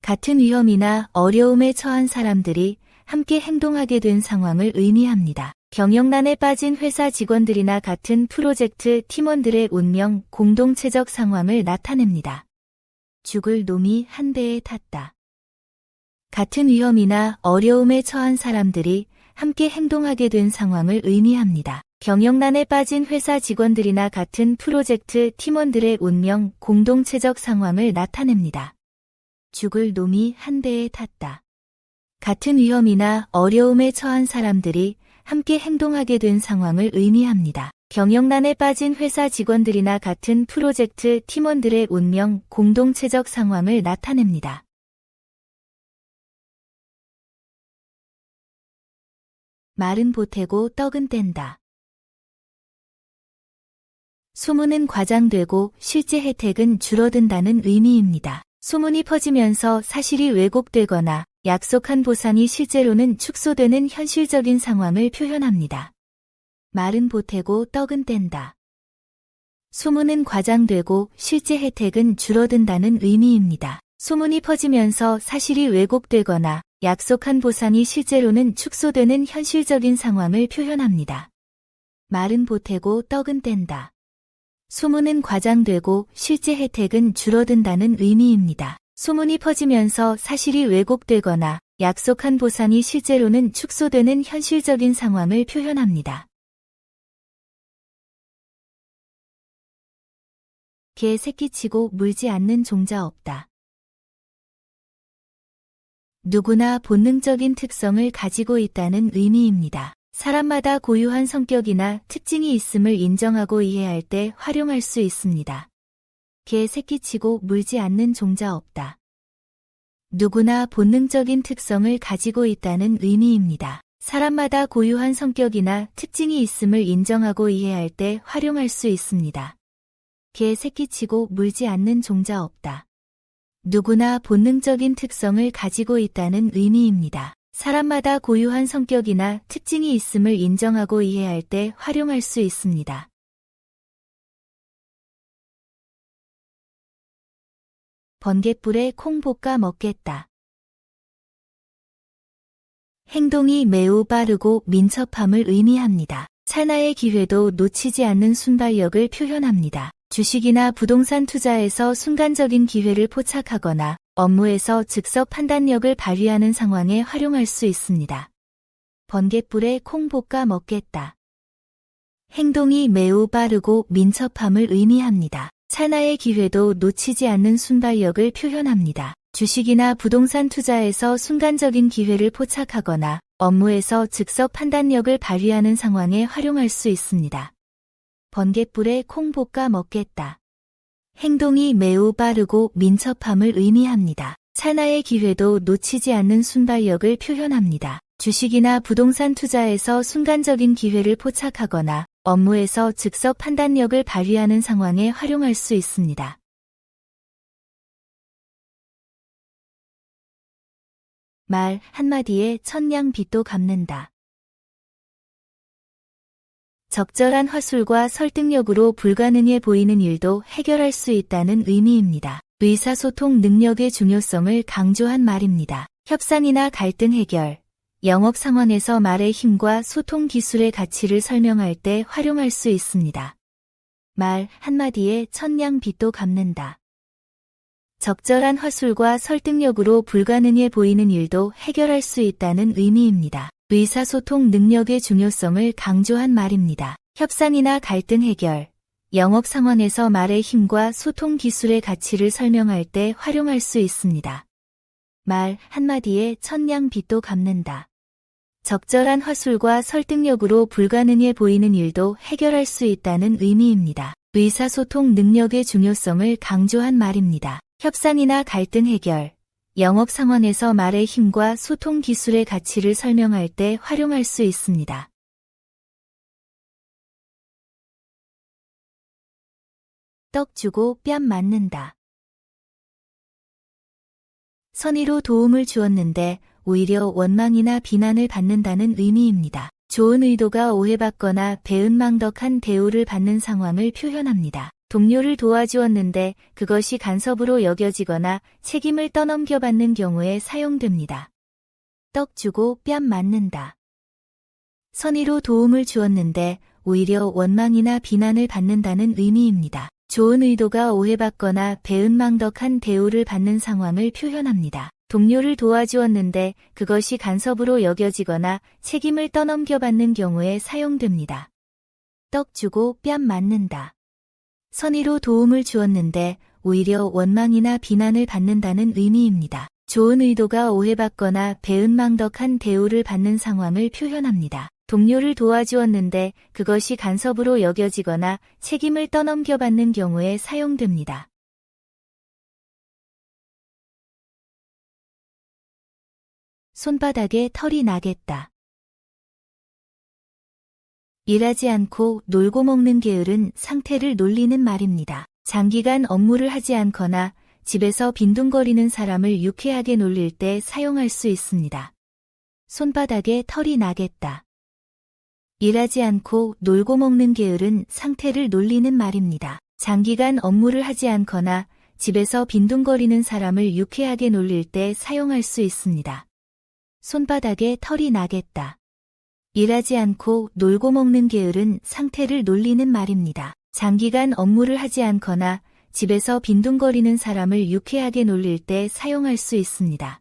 같은 위험이나 어려움에 처한 사람들이 함께 행동하게 된 상황을 의미합니다. 경영난에 빠진 회사 직원들이나 같은 프로젝트 팀원들의 운명, 공동체적 상황을 나타냅니다. 죽을 놈이 한 배에 탔다. 같은 위험이나 어려움에 처한 사람들이 함께 행동하게 된 상황을 의미합니다. 경영난에 빠진 회사 직원들이나 같은 프로젝트 팀원들의 운명, 공동체적 상황을 나타냅니다. 죽을 놈이 한 배에 탔다. 같은 위험이나 어려움에 처한 사람들이 함께 행동하게 된 상황을 의미합니다. 경영난에 빠진 회사 직원들이나 같은 프로젝트 팀원들의 운명, 공동체적 상황을 나타냅니다. 말은 보태고 떡은 뗀다. 소문은 과장되고 실제 혜택은 줄어든다는 의미입니다. 소문이 퍼지면서 사실이 왜곡되거나 약속한 보상이 실제로는 축소되는 현실적인 상황을 표현합니다. 말은 보태고 떡은 뗀다. 소문은 과장되고 실제 혜택은 줄어든다는 의미입니다. 소문이 퍼지면서 사실이 왜곡되거나 약속한 보상이 실제로는 축소되는 현실적인 상황을 표현합니다. 말은 보태고 떡은 뗀다. 소문은 과장되고 실제 혜택은 줄어든다는 의미입니다. 소문이 퍼지면서 사실이 왜곡되거나 약속한 보상이 실제로는 축소되는 현실적인 상황을 표현합니다. 개 새끼치고 물지 않는 종자 없다. 누구나 본능적인 특성을 가지고 있다는 의미입니다. 사람마다 고유한 성격이나 특징이 있음을 인정하고 이해할 때 활용할 수 있습니다. 개 새끼치고 물지 않는 종자 없다. 누구나 본능적인 특성을 가지고 있다는 의미입니다. 사람마다 고유한 성격이나 특징이 있음을 인정하고 이해할 때 활용할 수 있습니다. 개 새끼치고 물지 않는 종자 없다. 누구나 본능적인 특성을 가지고 있다는 의미입니다. 사람마다 고유한 성격이나 특징이 있음을 인정하고 이해할 때 활용할 수 있습니다. 번갯불에 콩 볶아 먹겠다. 행동이 매우 빠르고 민첩함을 의미합니다. 찰나의 기회도 놓치지 않는 순발력을 표현합니다. 주식이나 부동산 투자에서 순간적인 기회를 포착하거나 업무에서 즉석 판단력을 발휘하는 상황에 활용할 수 있습니다. 번갯불에 콩 볶아 먹겠다. 행동이 매우 빠르고 민첩함을 의미합니다. 찰나의 기회도 놓치지 않는 순발력을 표현합니다. 주식이나 부동산 투자에서 순간적인 기회를 포착하거나 업무에서 즉석 판단력을 발휘하는 상황에 활용할 수 있습니다. 번갯불에 콩 볶아 먹겠다. 행동이 매우 빠르고 민첩함을 의미합니다. 찰나의 기회도 놓치지 않는 순발력을 표현합니다. 주식이나 부동산 투자에서 순간적인 기회를 포착하거나 업무에서 즉석 판단력을 발휘하는 상황에 활용할 수 있습니다. 말 한마디에 천냥 빚도 갚는다. 적절한 화술과 설득력으로 불가능해 보이는 일도 해결할 수 있다는 의미입니다. 의사소통 능력의 중요성을 강조한 말입니다. 협상이나 갈등 해결, 영업 상황에서 말의 힘과 소통 기술의 가치를 설명할 때 활용할 수 있습니다. 말 한마디에 천냥 빚도 갚는다. 적절한 화술과 설득력으로 불가능해 보이는 일도 해결할 수 있다는 의미입니다. 의사소통 능력의 중요성을 강조한 말입니다. 협상이나 갈등 해결, 영업 상황에서 말의 힘과 소통 기술의 가치를 설명할 때 활용할 수 있습니다. 말 한마디에 천냥 빚도 갚는다. 적절한 화술과 설득력으로 불가능해 보이는 일도 해결할 수 있다는 의미입니다. 의사소통 능력의 중요성을 강조한 말입니다. 협상이나 갈등 해결, 영업 상황에서 말의 힘과 소통 기술의 가치를 설명할 때 활용할 수 있습니다. 떡 주고 뺨 맞는다. 선의로 도움을 주었는데 오히려 원망이나 비난을 받는다는 의미입니다. 좋은 의도가 오해받거나 배은망덕한 대우를 받는 상황을 표현합니다. 동료를 도와주었는데 그것이 간섭으로 여겨지거나 책임을 떠넘겨 받는 경우에 사용됩니다. 떡 주고 뺨 맞는다. 선의로 도움을 주었는데 오히려 원망이나 비난을 받는다는 의미입니다. 좋은 의도가 오해받거나 배은망덕한 대우를 받는 상황을 표현합니다. 동료를 도와주었는데 그것이 간섭으로 여겨지거나 책임을 떠넘겨받는 경우에 사용됩니다. 떡 주고 뺨 맞는다. 선의로 도움을 주었는데 오히려 원망이나 비난을 받는다는 의미입니다. 좋은 의도가 오해받거나 배은망덕한 대우를 받는 상황을 표현합니다. 동료를 도와주었는데 그것이 간섭으로 여겨지거나 책임을 떠넘겨받는 경우에 사용됩니다. 손바닥에 털이 나겠다. 일하지 않고 놀고 먹는 게으른 상태를 놀리는 말입니다. 장기간 업무를 하지 않거나 집에서 빈둥거리는 사람을 유쾌하게 놀릴 때 사용할 수 있습니다. 손바닥에 털이 나겠다. 일하지 않고 놀고 먹는 게으른 상태를 놀리는 말입니다. 장기간 업무를 하지 않거나 집에서 빈둥거리는 사람을 유쾌하게 놀릴 때 사용할 수 있습니다. 손바닥에 털이 나겠다. 일하지 않고 놀고 먹는 게으른 상태를 놀리는 말입니다. 장기간 업무를 하지 않거나 집에서 빈둥거리는 사람을 유쾌하게 놀릴 때 사용할 수 있습니다.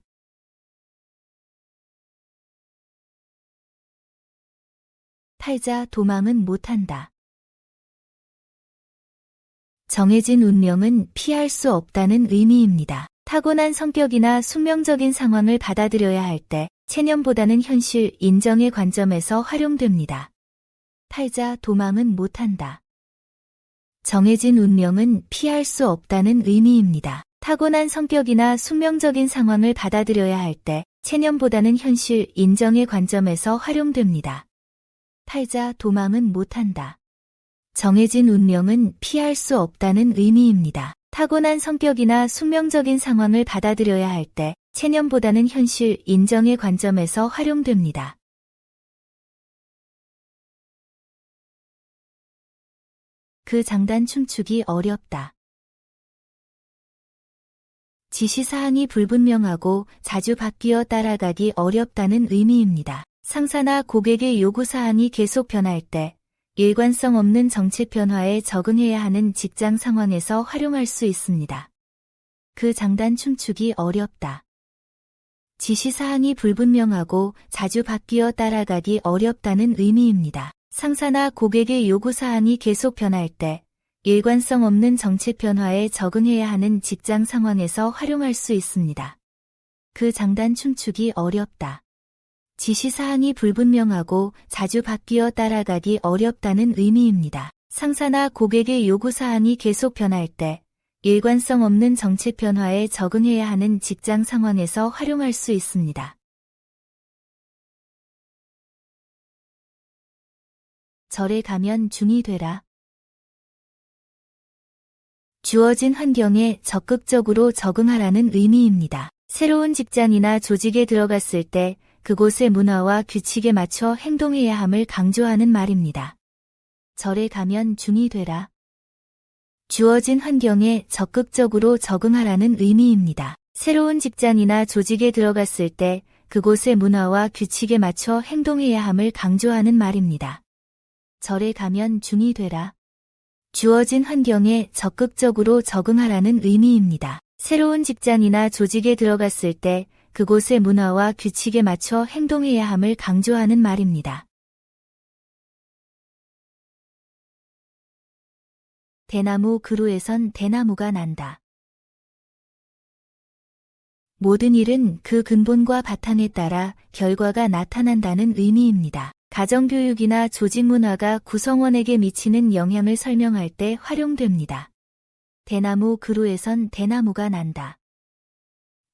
팔자 도망은 못한다. 정해진 운명은 피할 수 없다는 의미입니다. 타고난 성격이나 숙명적인 상황을 받아들여야 할 때 체념보다는 현실, 인정의 관점에서 활용됩니다. 팔자 도망은 못한다. 정해진 운명은 피할 수 없다는 의미입니다. 타고난 성격이나 숙명적인 상황을 받아들여야 할 때 체념보다는 현실, 인정의 관점에서 활용됩니다. 팔자 도망은 못한다. 정해진 운명은 피할 수 없다는 의미입니다. 타고난 성격이나 숙명적인 상황을 받아들여야 할 때 체념보다는 현실, 인정의 관점에서 활용됩니다. 그 장단 춤추기 어렵다. 지시사항이 불분명하고 자주 바뀌어 따라가기 어렵다는 의미입니다. 상사나 고객의 요구사항이 계속 변할 때 일관성 없는 정책 변화에 적응해야 하는 직장 상황에서 활용할 수 있습니다. 그 장단 춤추기 어렵다. 지시사항이 불분명하고 자주 바뀌어 따라가기 어렵다는 의미입니다. 상사나 고객의 요구사항이 계속 변할 때 일관성 없는 정책 변화에 적응해야 하는 직장 상황에서 활용할 수 있습니다. 그 장단 춤추기 어렵다. 지시사항이 불분명하고 자주 바뀌어 따라가기 어렵다는 의미입니다. 상사나 고객의 요구사항이 계속 변할 때 일관성 없는 정책 변화에 적응해야 하는 직장 상황에서 활용할 수 있습니다. 절에 가면 중이 되라. 주어진 환경에 적극적으로 적응하라는 의미입니다. 새로운 직장이나 조직에 들어갔을 때 그곳의 문화와 규칙에 맞춰 행동해야 함을 강조하는 말입니다. 절에 가면 중이 되라. 주어진 환경에 적극적으로 적응하라는 의미입니다. 새로운 직장이나 조직에 들어갔을 때 그곳의 문화와 규칙에 맞춰 행동해야 함을 강조하는 말입니다. 절에 가면 중이 되라. 주어진 환경에 적극적으로 적응하라는 의미입니다. 새로운 직장이나 조직에 들어갔을 때 그곳의 문화와 규칙에 맞춰 행동해야 함을 강조하는 말입니다. 대나무 그루에선 대나무가 난다. 모든 일은 그 근본과 바탕에 따라 결과가 나타난다는 의미입니다. 가정교육이나 조직 문화가 구성원에게 미치는 영향을 설명할 때 활용됩니다. 대나무 그루에선 대나무가 난다.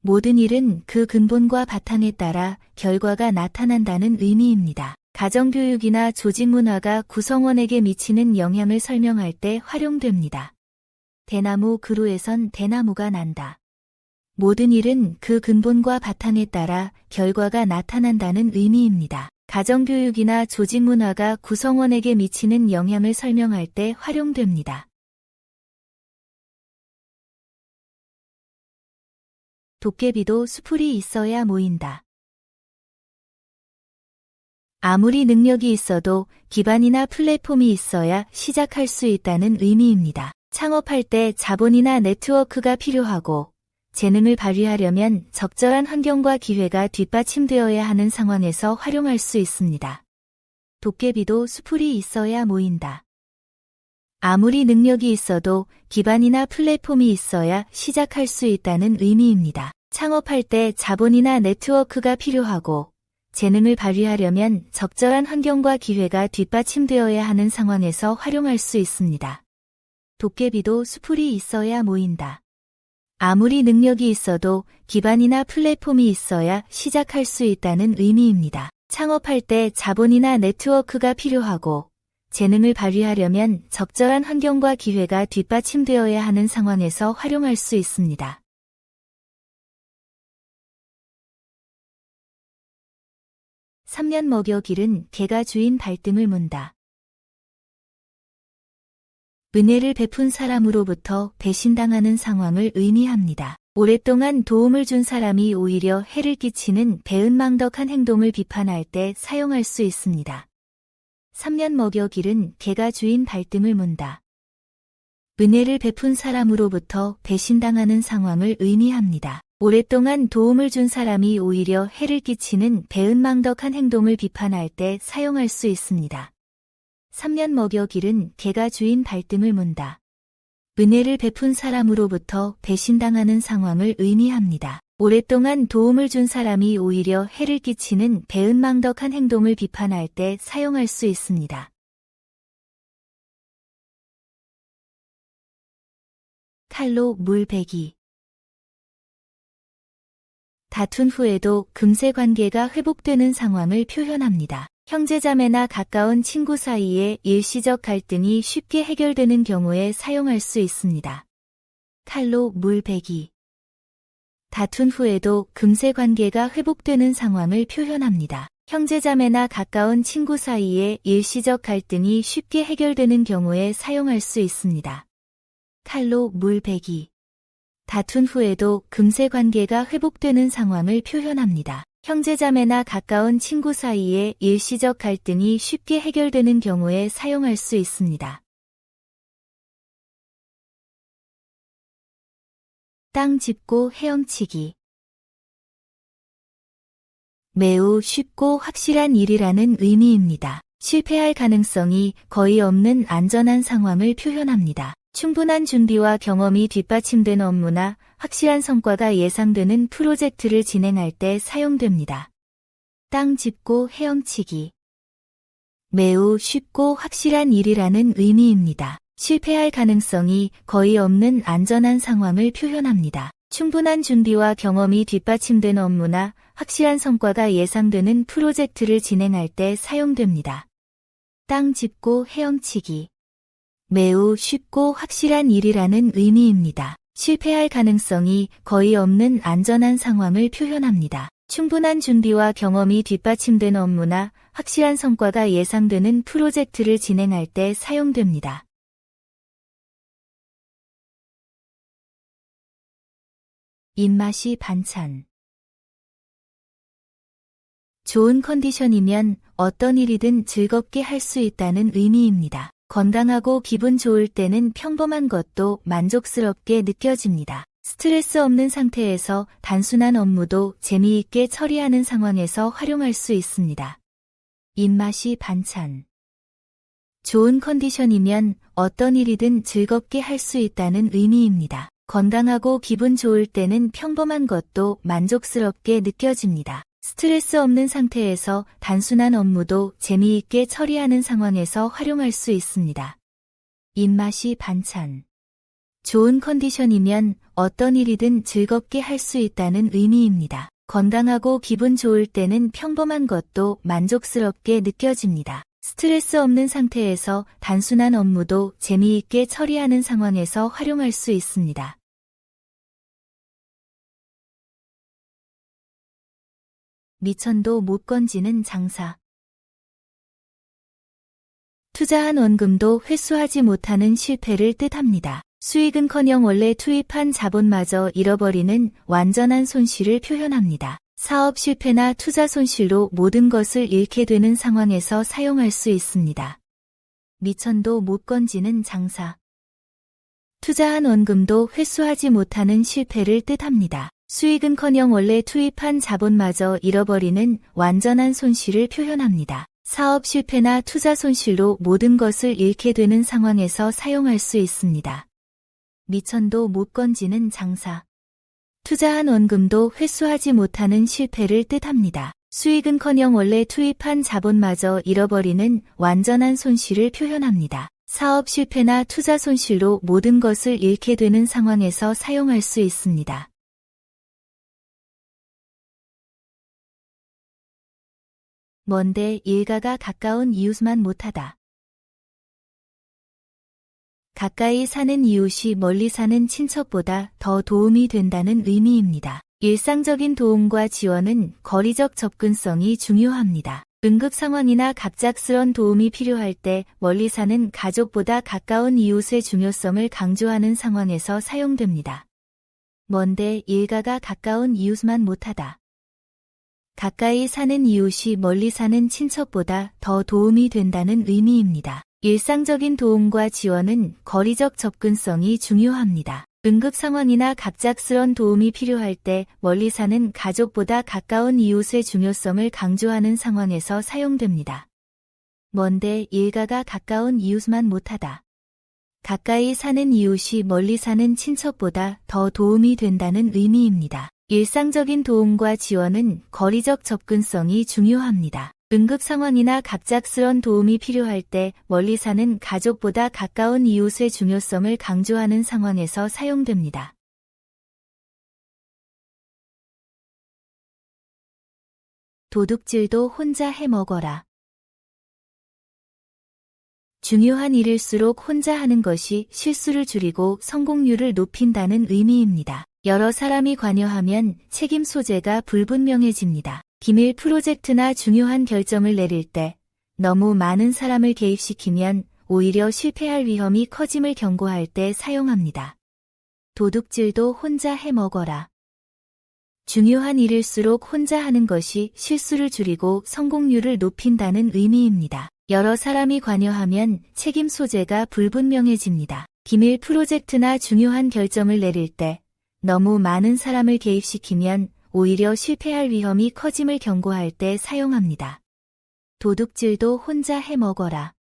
모든 일은 그 근본과 바탕에 따라 결과가 나타난다는 의미입니다. 가정교육이나 조직 문화가 구성원에게 미치는 영향을 설명할 때 활용됩니다. 대나무 그루에선 대나무가 난다. 모든 일은 그 근본과 바탕에 따라 결과가 나타난다는 의미입니다. 가정교육이나 조직 문화가 구성원에게 미치는 영향을 설명할 때 활용됩니다. 도깨비도 수풀이 있어야 모인다. 아무리 능력이 있어도 기반이나 플랫폼이 있어야 시작할 수 있다는 의미입니다. 창업할 때 자본이나 네트워크가 필요하고 재능을 발휘하려면 적절한 환경과 기회가 뒷받침되어야 하는 상황에서 활용할 수 있습니다. 도깨비도 수풀이 있어야 모인다. 아무리 능력이 있어도 기반이나 플랫폼이 있어야 시작할 수 있다는 의미입니다. 창업할 때 자본이나 네트워크가 필요하고 재능을 발휘하려면 적절한 환경과 기회가 뒷받침되어야 하는 상황에서 활용할 수 있습니다. 도깨비도 수풀이 있어야 모인다. 아무리 능력이 있어도 기반이나 플랫폼이 있어야 시작할 수 있다는 의미입니다. 창업할 때 자본이나 네트워크가 필요하고 재능을 발휘하려면 적절한 환경과 기회가 뒷받침되어야 하는 상황에서 활용할 수 있습니다. 3년 먹여 기른 개가 주인 발등을 문다. 은혜를 베푼 사람으로부터 배신당하는 상황을 의미합니다. 오랫동안 도움을 준 사람이 오히려 해를 끼치는 배은망덕한 행동을 비판할 때 사용할 수 있습니다. 3년 먹여 기른 개가 주인 발등을 문다. 은혜를 베푼 사람으로부터 배신당하는 상황을 의미합니다. 오랫동안 도움을 준 사람이 오히려 해를 끼치는 배은망덕한 행동을 비판할 때 사용할 수 있습니다. 3년 먹여 기른 개가 주인 발등을 문다. 은혜를 베푼 사람으로부터 배신당하는 상황을 의미합니다. 오랫동안 도움을 준 사람이 오히려 해를 끼치는 배은망덕한 행동을 비판할 때 사용할 수 있습니다. 칼로 물 베기. 다툰 후에도 금세 관계가 회복되는 상황을 표현합니다. 형제자매나 가까운 친구 사이에 일시적 갈등이 쉽게 해결되는 경우에 사용할 수 있습니다. 칼로 물 베기. 다툰 후에도 금세 관계가 회복되는 상황을 표현합니다. 형제자매나 가까운 친구 사이에 일시적 갈등이 쉽게 해결되는 경우에 사용할 수 있습니다. 칼로 물 베기. 다툰 후에도 금세 관계가 회복되는 상황을 표현합니다. 형제자매나 가까운 친구 사이에 일시적 갈등이 쉽게 해결되는 경우에 사용할 수 있습니다. 땅 짚고 헤엄치기. 매우 쉽고 확실한 일이라는 의미입니다. 실패할 가능성이 거의 없는 안전한 상황을 표현합니다. 충분한 준비와 경험이 뒷받침된 업무나 확실한 성과가 예상되는 프로젝트를 진행할 때 사용됩니다. 땅 짚고 헤엄치기. 매우 쉽고 확실한 일이라는 의미입니다. 실패할 가능성이 거의 없는 안전한 상황을 표현합니다. 충분한 준비와 경험이 뒷받침된 업무나 확실한 성과가 예상되는 프로젝트를 진행할 때 사용됩니다. 땅 짚고 헤엄치기. 매우 쉽고 확실한 일이라는 의미입니다. 실패할 가능성이 거의 없는 안전한 상황을 표현합니다. 충분한 준비와 경험이 뒷받침된 업무나 확실한 성과가 예상되는 프로젝트를 진행할 때 사용됩니다. 입맛이 반찬. 좋은 컨디션이면 어떤 일이든 즐겁게 할 수 있다는 의미입니다. 건강하고 기분 좋을 때는 평범한 것도 만족스럽게 느껴집니다. 스트레스 없는 상태에서 단순한 업무도 재미있게 처리하는 상황에서 활용할 수 있습니다. 입맛이 반찬. 좋은 컨디션이면 어떤 일이든 즐겁게 할 수 있다는 의미입니다. 건강하고 기분 좋을 때는 평범한 것도 만족스럽게 느껴집니다. 스트레스 없는 상태에서 단순한 업무도 재미있게 처리하는 상황에서 활용할 수 있습니다. 입맛이 반찬. 좋은 컨디션이면 어떤 일이든 즐겁게 할 수 있다는 의미입니다. 건강하고 기분 좋을 때는 평범한 것도 만족스럽게 느껴집니다. 스트레스 없는 상태에서 단순한 업무도 재미있게 처리하는 상황에서 활용할 수 있습니다. 미천도 못 건지는 장사. 투자한 원금도 회수하지 못하는 실패를 뜻합니다. 수익은커녕 원래 투입한 자본마저 잃어버리는 완전한 손실을 표현합니다. 사업 실패나 투자 손실로 모든 것을 잃게 되는 상황에서 사용할 수 있습니다. 미천도 못 건지는 장사. 투자한 원금도 회수하지 못하는 실패를 뜻합니다. 수익은커녕 원래 투입한 자본마저 잃어버리는 완전한 손실을 표현합니다. 사업 실패나 투자 손실로 모든 것을 잃게 되는 상황에서 사용할 수 있습니다. 미천도 못 건지는 장사. 투자한 원금도 회수하지 못하는 실패를 뜻합니다. 수익은커녕 원래 투입한 자본마저 잃어버리는 완전한 손실을 표현합니다. 사업 실패나 투자 손실로 모든 것을 잃게 되는 상황에서 사용할 수 있습니다. 먼데 일가가 가까운 이웃만 못하다. 가까이 사는 이웃이 멀리 사는 친척보다 더 도움이 된다는 의미입니다. 일상적인 도움과 지원은 거리적 접근성이 중요합니다. 응급 상황이나 갑작스런 도움이 필요할 때 멀리 사는 가족보다 가까운 이웃의 중요성을 강조하는 상황에서 사용됩니다. 먼데 일가가 가까운 이웃만 못하다. 가까이 사는 이웃이 멀리 사는 친척보다 더 도움이 된다는 의미입니다. 일상적인 도움과 지원은 거리적 접근성이 중요합니다. 응급 상황이나 갑작스런 도움이 필요할 때 멀리 사는 가족보다 가까운 이웃의 중요성을 강조하는 상황에서 사용됩니다. 먼데 일가가 가까운 이웃만 못하다. 가까이 사는 이웃이 멀리 사는 친척보다 더 도움이 된다는 의미입니다. 일상적인 도움과 지원은 거리적 접근성이 중요합니다. 응급 상황이나 갑작스런 도움이 필요할 때 멀리 사는 가족보다 가까운 이웃의 중요성을 강조하는 상황에서 사용됩니다. 도둑질도 혼자 해 먹어라. 중요한 일일수록 혼자 하는 것이 실수를 줄이고 성공률을 높인다는 의미입니다. 여러 사람이 관여하면 책임 소재가 불분명해집니다. 기밀 프로젝트나 중요한 결정을 내릴 때 너무 많은 사람을 개입시키면 오히려 실패할 위험이 커짐을 경고할 때 사용합니다. 도둑질도 혼자 해 먹어라. 중요한 일일수록 혼자 하는 것이 실수를 줄이고 성공률을 높인다는 의미입니다. 여러 사람이 관여하면 책임 소재가 불분명해집니다. 기밀 프로젝트나 중요한 결정을 내릴 때 너무 많은 사람을 개입시키면 오히려 실패할 위험이 커짐을 경고할 때 사용합니다. 도둑질도 혼자 해 먹어라.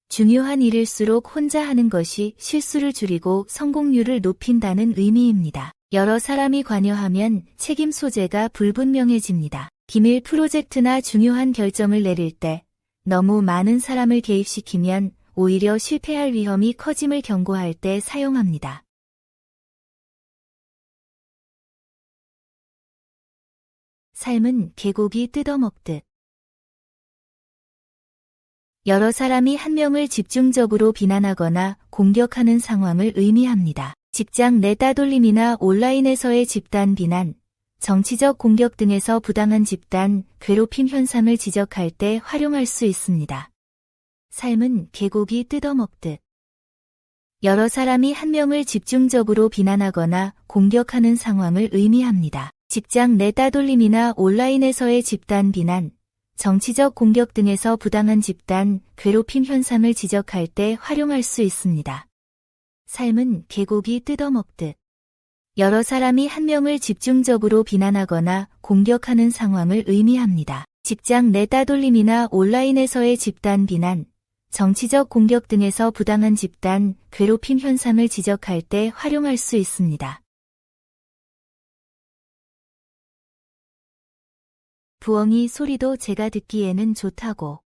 중요한 일일수록 혼자 하는 것이 실수를 줄이고 성공률을 높인다는 의미입니다. 여러 사람이 관여하면 책임 소재가 불분명해집니다. 기밀 프로젝트나 중요한 결정을 내릴 때 너무 많은 사람을 개입시키면 오히려 실패할 위험이 커짐을 경고할 때 사용합니다. 삶은 개고기 뜯어먹듯. 여러 사람이 한 명을 집중적으로 비난하거나 공격하는 상황을 의미합니다. 직장 내 따돌림이나 온라인에서의 집단 비난, 정치적 공격 등에서 부당한 집단, 괴롭힘 현상을 지적할 때 활용할 수 있습니다. 삶은 개고기 뜯어먹듯. 여러 사람이 한 명을 집중적으로 비난하거나 공격하는 상황을 의미합니다. 직장 내 따돌림이나 온라인에서의 집단 비난, 정치적 공격 등에서 부당한 집단, 괴롭힘 현상을 지적할 때 활용할 수 있습니다. 삶은 개고기 뜯어먹듯. 여러 사람이 한 명을 집중적으로 비난하거나 공격하는 상황을 의미합니다. 직장 내 따돌림이나 온라인에서의 집단 비난, 정치적 공격 등에서 부당한 집단, 괴롭힘 현상을 지적할 때 활용할 수 있습니다. 부엉이 소리도 제가 듣기에는 좋다고.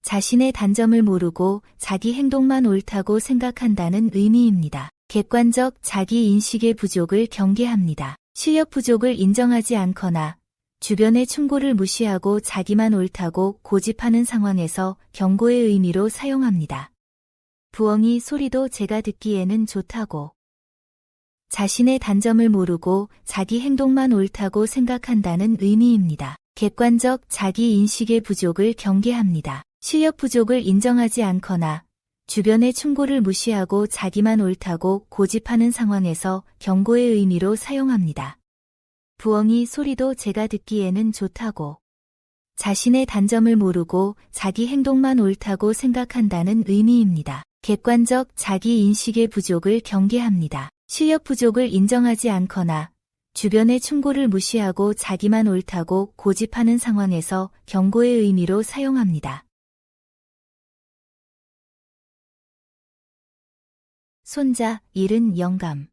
자신의 단점을 모르고 자기 행동만 옳다고 생각한다는 의미입니다. 객관적 자기 인식의 부족을 경계합니다. 실력 부족을 인정하지 않거나 주변의 충고를 무시하고 자기만 옳다고 고집하는 상황에서 경고의 의미로 사용합니다. 부엉이 소리도 제가 듣기에는 좋다고. 자신의 단점을 모르고 자기 행동만 옳다고 생각한다는 의미입니다. 객관적 자기 인식의 부족을 경계합니다. 실력 부족을 인정하지 않거나 주변의 충고를 무시하고 자기만 옳다고 고집하는 상황에서 경고의 의미로 사용합니다. 부엉이 소리도 제가 듣기에는 좋다고. 자신의 단점을 모르고 자기 행동만 옳다고 생각한다는 의미입니다. 객관적 자기 인식의 부족을 경계합니다. 실력 부족을 인정하지 않거나 주변의 충고를 무시하고 자기만 옳다고 고집하는 상황에서 경고의 의미로 사용합니다. 손자, 잃은 영감.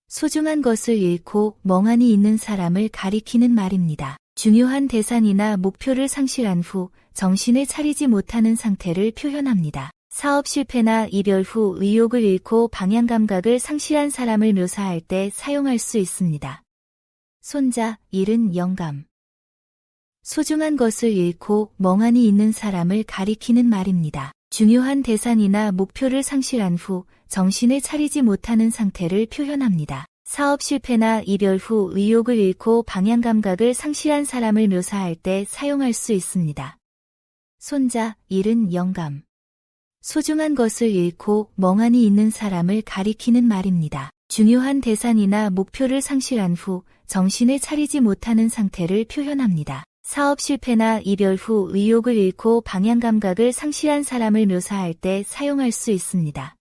소중한 것을 잃고 멍하니 있는 사람을 가리키는 말입니다. 중요한 대상이나 목표를 상실한 후 정신을 차리지 못하는 상태를 표현합니다. 사업 실패나 이별 후 의욕을 잃고 방향 감각을 상실한 사람을 묘사할 때 사용할 수 있습니다. 손자, 잃은 영감. 소중한 것을 잃고 멍하니 있는 사람을 가리키는 말입니다. 중요한 대상이나 목표를 상실한 후 정신을 차리지 못하는 상태를 표현합니다. 사업 실패나 이별 후 의욕을 잃고 방향 감각을 상실한 사람을 묘사할 때 사용할 수 있습니다. 손자, 잃은 영감. 소중한 것을 잃고 멍하니 있는 사람을 가리키는 말입니다. 중요한 대상이나 목표를 상실한 후 정신을 차리지 못하는 상태를 표현합니다. 사업 실패나 이별 후 의욕을 잃고 방향 감각을 상실한 사람을 묘사할 때 사용할 수 있습니다.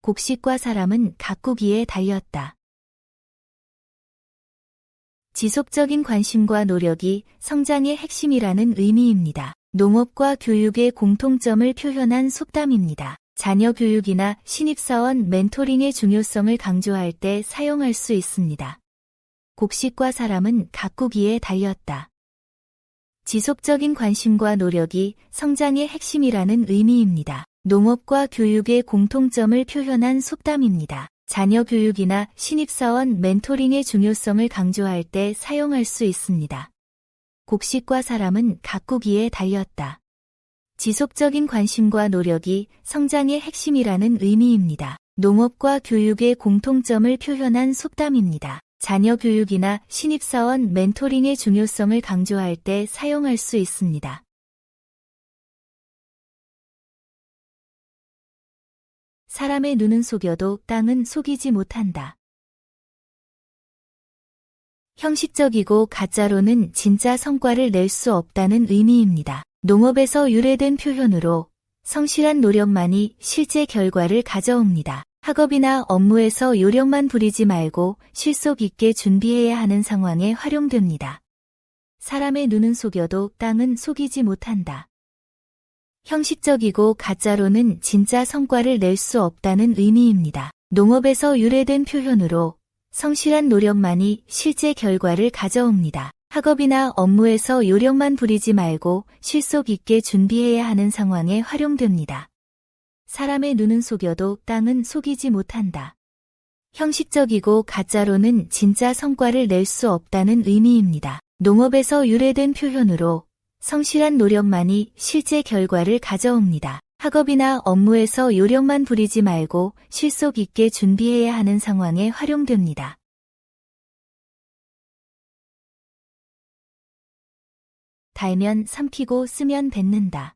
곡식과 사람은 가꾸기에 달렸다. 지속적인 관심과 노력이 성장의 핵심이라는 의미입니다. 농업과 교육의 공통점을 표현한 속담입니다. 자녀 교육이나 신입사원 멘토링의 중요성을 강조할 때 사용할 수 있습니다. 곡식과 사람은 가꾸기에 달렸다. 지속적인 관심과 노력이 성장의 핵심이라는 의미입니다. 농업과 교육의 공통점을 표현한 속담입니다. 자녀 교육이나 신입사원 멘토링의 중요성을 강조할 때 사용할 수 있습니다. 곡식과 사람은 가꾸기에 달렸다. 지속적인 관심과 노력이 성장의 핵심이라는 의미입니다. 농업과 교육의 공통점을 표현한 속담입니다. 자녀 교육이나 신입사원 멘토링의 중요성을 강조할 때 사용할 수 있습니다. 사람의 눈은 속여도 땅은 속이지 못한다. 형식적이고 가짜로는 진짜 성과를 낼 수 없다는 의미입니다. 농업에서 유래된 표현으로 성실한 노력만이 실제 결과를 가져옵니다. 학업이나 업무에서 요령만 부리지 말고 실속 있게 준비해야 하는 상황에 활용됩니다. 사람의 눈은 속여도 땅은 속이지 못한다. 형식적이고 가짜로는 진짜 성과를 낼 수 없다는 의미입니다. 농업에서 유래된 표현으로 성실한 노력만이 실제 결과를 가져옵니다. 학업이나 업무에서 요령만 부리지 말고 실속 있게 준비해야 하는 상황에 활용됩니다. 사람의 눈은 속여도 땅은 속이지 못한다. 형식적이고 가짜로는 진짜 성과를 낼 수 없다는 의미입니다. 농업에서 유래된 표현으로 성실한 노력만이 실제 결과를 가져옵니다. 학업이나 업무에서 요령만 부리지 말고 실속 있게 준비해야 하는 상황에 활용됩니다. 달면 삼키고 쓰면 뱉는다.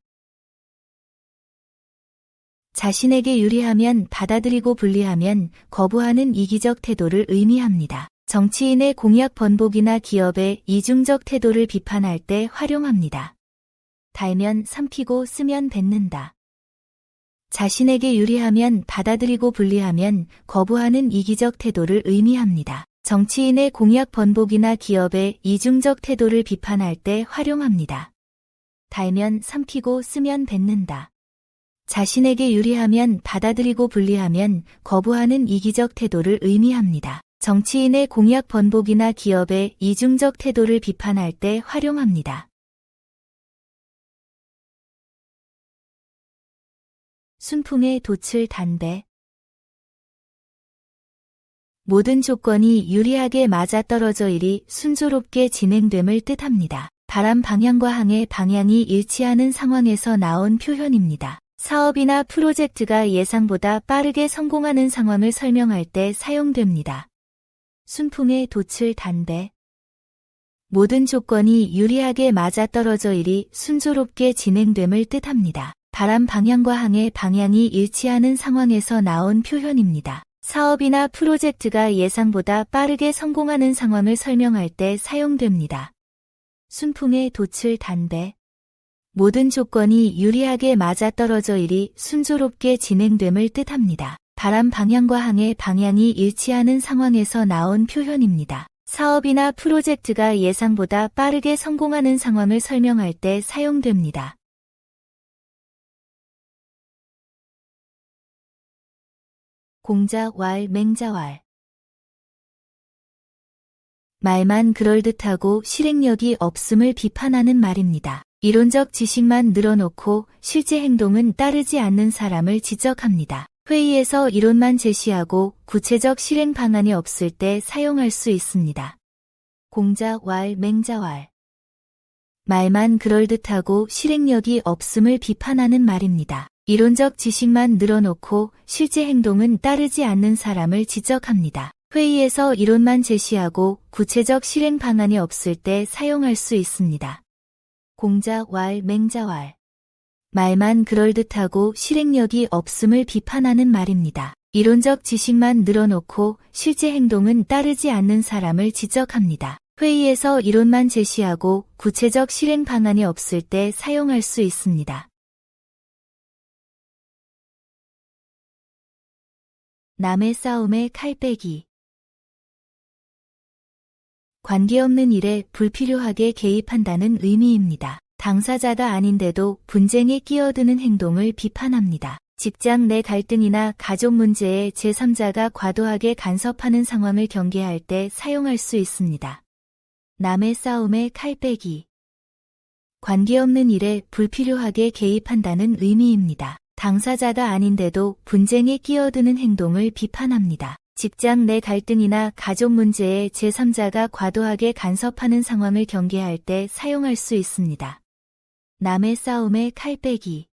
자신에게 유리하면 받아들이고 불리하면 거부하는 이기적 태도를 의미합니다. 정치인의 공약 번복이나 기업의 이중적 태도를 비판할 때 활용합니다. 달면 삼키고 쓰면 뱉는다. 자신에게 유리하면 받아들이고 불리하면 거부하는 이기적 태도를 의미합니다. 정치인의 공약 번복이나 기업의 이중적 태도를 비판할 때 활용합니다. 달면 삼키고 쓰면 뱉는다. 자신에게 유리하면 받아들이고 불리하면 거부하는 이기적 태도를 의미합니다. 정치인의 공약 번복이나 기업의 이중적 태도를 비판할 때 활용합니다. 순풍에 돛을 단배. 모든 조건이 유리하게 맞아떨어져 일이 순조롭게 진행됨을 뜻합니다. 바람 방향과 항해 방향이 일치하는 상황에서 나온 표현입니다. 사업이나 프로젝트가 예상보다 빠르게 성공하는 상황을 설명할 때 사용됩니다. 순풍에 돛을 단배. 모든 조건이 유리하게 맞아떨어져 일이 순조롭게 진행됨을 뜻합니다. 바람 방향과 항해 방향이 일치하는 상황에서 나온 표현입니다. 사업이나 프로젝트가 예상보다 빠르게 성공하는 상황을 설명할 때 사용됩니다. 순풍의 돛을 단배. 모든 조건이 유리하게 맞아떨어져 일이 순조롭게 진행됨을 뜻합니다. 바람 방향과 항해 방향이 일치하는 상황에서 나온 표현입니다. 사업이나 프로젝트가 예상보다 빠르게 성공하는 상황을 설명할 때 사용됩니다. 공작, 왈, 맹자왈. 말만 그럴듯하고 실행력이 없음을 비판하는 말입니다. 이론적 지식만 늘어놓고 실제 행동은 따르지 않는 사람을 지적합니다. 회의에서 이론만 제시하고 구체적 실행 방안이 없을 때 사용할 수 있습니다. 공작, 왈, 맹자왈. 말만 그럴듯하고 실행력이 없음을 비판하는 말입니다. 이론적 지식만 늘어놓고 실제 행동은 따르지 않는 사람을 지적합니다. 회의에서 이론만 제시하고 구체적 실행 방안이 없을 때 사용할 수 있습니다. 공작, 왈, 맹자왈. 말만 그럴듯하고 실행력이 없음을 비판하는 말입니다. 이론적 지식만 늘어놓고 실제 행동은 따르지 않는 사람을 지적합니다. 회의에서 이론만 제시하고 구체적 실행 방안이 없을 때 사용할 수 있습니다. 남의 싸움에 칼 빼기. 관계없는 일에 불필요하게 개입한다는 의미입니다. 당사자가 아닌데도 분쟁에 끼어드는 행동을 비판합니다. 직장 내 갈등이나 가족 문제에 제3자가 과도하게 간섭하는 상황을 경계할 때 사용할 수 있습니다. 남의 싸움에 칼 빼기. 관계없는 일에 불필요하게 개입한다는 의미입니다. 당사자가 아닌데도 분쟁에 끼어드는 행동을 비판합니다. 직장 내 갈등이나 가족 문제에 제3자가 과도하게 간섭하는 상황을 경계할 때 사용할 수 있습니다. 남의 싸움에 칼 빼기.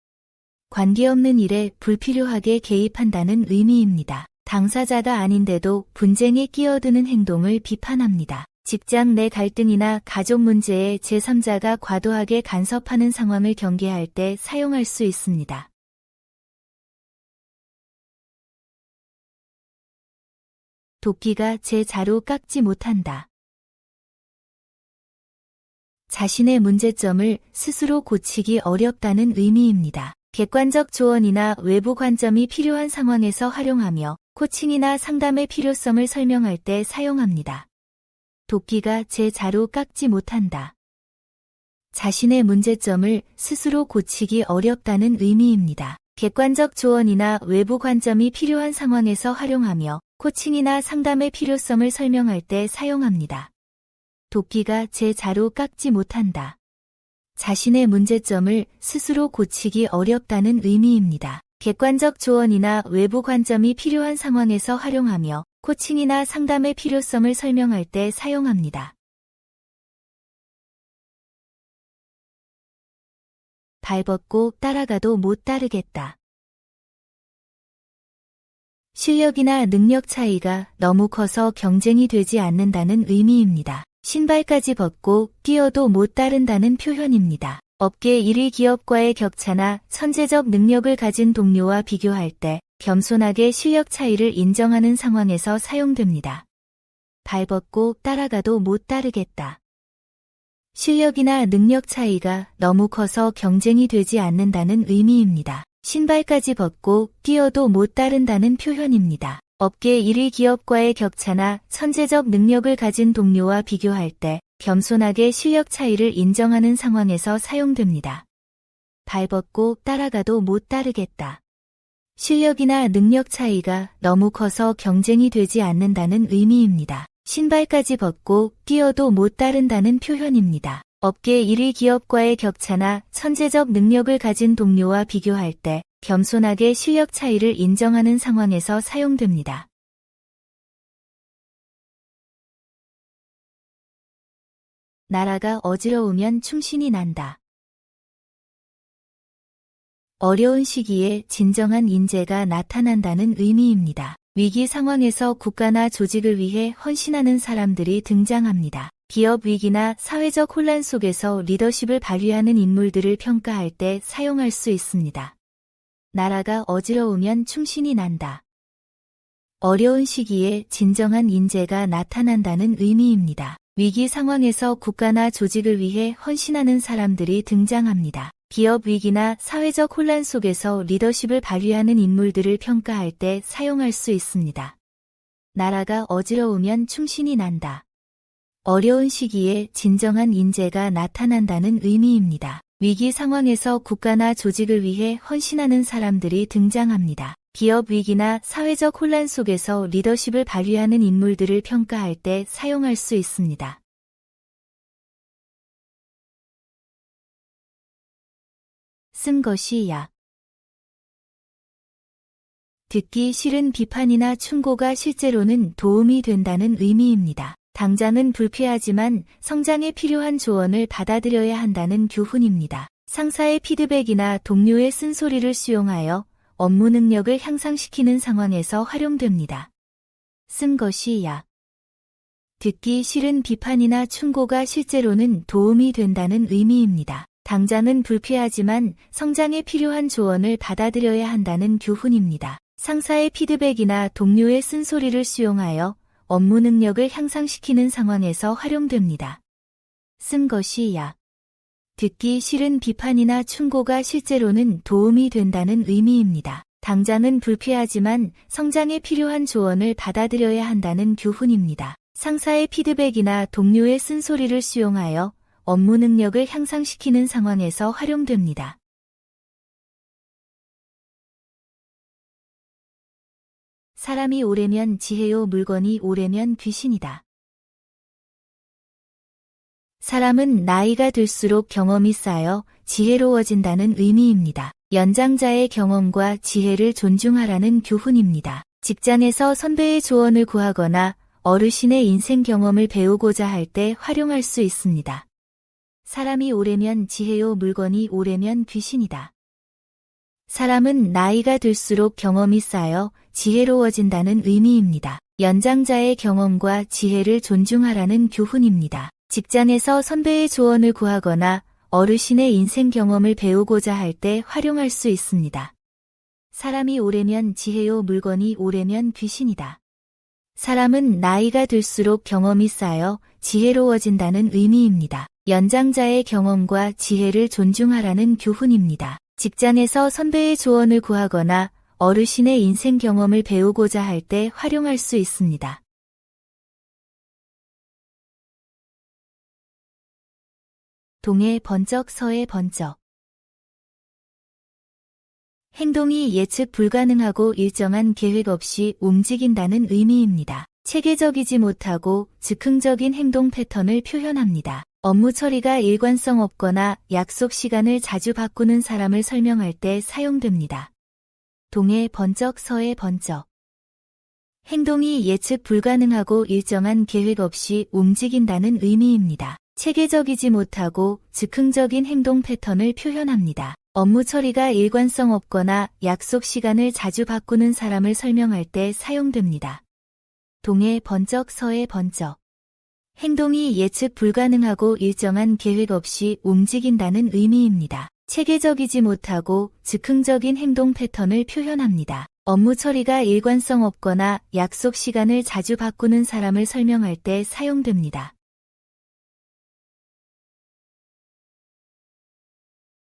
관계없는 일에 불필요하게 개입한다는 의미입니다. 당사자가 아닌데도 분쟁에 끼어드는 행동을 비판합니다. 직장 내 갈등이나 가족 문제에 제3자가 과도하게 간섭하는 상황을 경계할 때 사용할 수 있습니다. 도끼가 제 자루 깎지 못한다. 자신의 문제점을 스스로 고치기 어렵다는 의미입니다. 객관적 조언이나 외부 관점이 필요한 상황에서 활용하며 코칭이나 상담의 필요성을 설명할 때 사용합니다. 도끼가 제 자루 깎지 못한다. 자신의 문제점을 스스로 고치기 어렵다는 의미입니다. 객관적 조언이나 외부 관점이 필요한 상황에서 활용하며 코칭이나 상담의 필요성을 설명할 때 사용합니다. 도끼가 제 자루 깎지 못한다. 자신의 문제점을 스스로 고치기 어렵다는 의미입니다. 객관적 조언이나 외부 관점이 필요한 상황에서 활용하며 코칭이나 상담의 필요성을 설명할 때 사용합니다. 발벗고 따라가도 못 따르겠다. 실력이나 능력 차이가 너무 커서 경쟁이 되지 않는다는 의미입니다. 신발까지 벗고 뛰어도 못 따른다는 표현입니다. 업계 1위 기업과의 격차나 천재적 능력을 가진 동료와 비교할 때 겸손하게 실력 차이를 인정하는 상황에서 사용됩니다. 발벗고 따라가도 못 따르겠다. 실력이나 능력 차이가 너무 커서 경쟁이 되지 않는다는 의미입니다. 신발까지 벗고 뛰어도 못 따른다는 표현입니다. 업계 1위 기업과의 격차나 천재적 능력을 가진 동료와 비교할 때 겸손하게 실력 차이를 인정하는 상황에서 사용됩니다. 발벗고 따라가도 못 따르겠다. 실력이나 능력 차이가 너무 커서 경쟁이 되지 않는다는 의미입니다. 신발까지 벗고 뛰어도 못 따른다는 표현입니다. 업계 1위 기업과의 격차나 천재적 능력을 가진 동료와 비교할 때 겸손하게 실력 차이를 인정하는 상황에서 사용됩니다. 나라가 어지러우면 충신이 난다. 어려운 시기에 진정한 인재가 나타난다는 의미입니다. 위기 상황에서 국가나 조직을 위해 헌신하는 사람들이 등장합니다. 기업 위기나 사회적 혼란 속에서 리더십을 발휘하는 인물들을 평가할 때 사용할 수 있습니다. 나라가 어지러우면 충신이 난다. 어려운 시기에 진정한 인재가 나타난다는 의미입니다. 위기 상황에서 국가나 조직을 위해 헌신하는 사람들이 등장합니다. 기업 위기나 사회적 혼란 속에서 리더십을 발휘하는 인물들을 평가할 때 사용할 수 있습니다. 나라가 어지러우면 충신이 난다. 어려운 시기에 진정한 인재가 나타난다는 의미입니다. 위기 상황에서 국가나 조직을 위해 헌신하는 사람들이 등장합니다. 기업 위기나 사회적 혼란 속에서 리더십을 발휘하는 인물들을 평가할 때 사용할 수 있습니다. 쓴 것이 약. 듣기 싫은 비판이나 충고가 실제로는 도움이 된다는 의미입니다. 당장은 불쾌하지만 성장에 필요한 조언을 받아들여야 한다는 교훈입니다. 상사의 피드백이나 동료의 쓴소리를 수용하여 업무 능력을 향상시키는 상황에서 활용됩니다. 쓴 것이 약. 듣기 싫은 비판이나 충고가 실제로는 도움이 된다는 의미입니다. 당장은 불쾌하지만 성장에 필요한 조언을 받아들여야 한다는 교훈입니다. 상사의 피드백이나 동료의 쓴소리를 수용하여 업무 능력을 향상시키는 상황에서 활용됩니다. 쓴 것이 약. 듣기 싫은 비판이나 충고가 실제로는 도움이 된다는 의미입니다. 당장은 불쾌하지만 성장에 필요한 조언을 받아들여야 한다는 교훈입니다. 상사의 피드백이나 동료의 쓴소리를 수용하여 업무 능력을 향상시키는 상황에서 활용됩니다. 사람이 오래면 지혜요 물건이 오래면 귀신이다. 사람은 나이가 들수록 경험이 쌓여 지혜로워진다는 의미입니다. 연장자의 경험과 지혜를 존중하라는 교훈입니다. 직장에서 선배의 조언을 구하거나 어르신의 인생 경험을 배우고자 할 때 활용할 수 있습니다. 사람이 오래면 지혜요 물건이 오래면 귀신이다. 사람은 나이가 들수록 경험이 쌓여 지혜로워진다는 의미입니다. 연장자의 경험과 지혜를 존중하라는 교훈입니다. 직장에서 선배의 조언을 구하거나 어르신의 인생 경험을 배우고자 할 때 활용할 수 있습니다. 사람이 오래면 지혜요 물건이 오래면 귀신이다. 사람은 나이가 들수록 경험이 쌓여 지혜로워진다는 의미입니다. 연장자의 경험과 지혜를 존중하라는 교훈입니다. 직장에서 선배의 조언을 구하거나 어르신의 인생 경험을 배우고자 할 때 활용할 수 있습니다. 동해 번쩍 서해 번쩍. 행동이 예측 불가능하고 일정한 계획 없이 움직인다는 의미입니다. 체계적이지 못하고 즉흥적인 행동 패턴을 표현합니다. 업무 처리가 일관성 없거나 약속 시간을 자주 바꾸는 사람을 설명할 때 사용됩니다. 동해 번쩍 서해 번쩍. 행동이 예측 불가능하고 일정한 계획 없이 움직인다는 의미입니다. 체계적이지 못하고 즉흥적인 행동 패턴을 표현합니다. 업무 처리가 일관성 없거나 약속 시간을 자주 바꾸는 사람을 설명할 때 사용됩니다. 동해 번쩍 서해 번쩍. 행동이 예측 불가능하고 일정한 계획 없이 움직인다는 의미입니다. 체계적이지 못하고 즉흥적인 행동 패턴을 표현합니다. 업무 처리가 일관성 없거나 약속 시간을 자주 바꾸는 사람을 설명할 때 사용됩니다.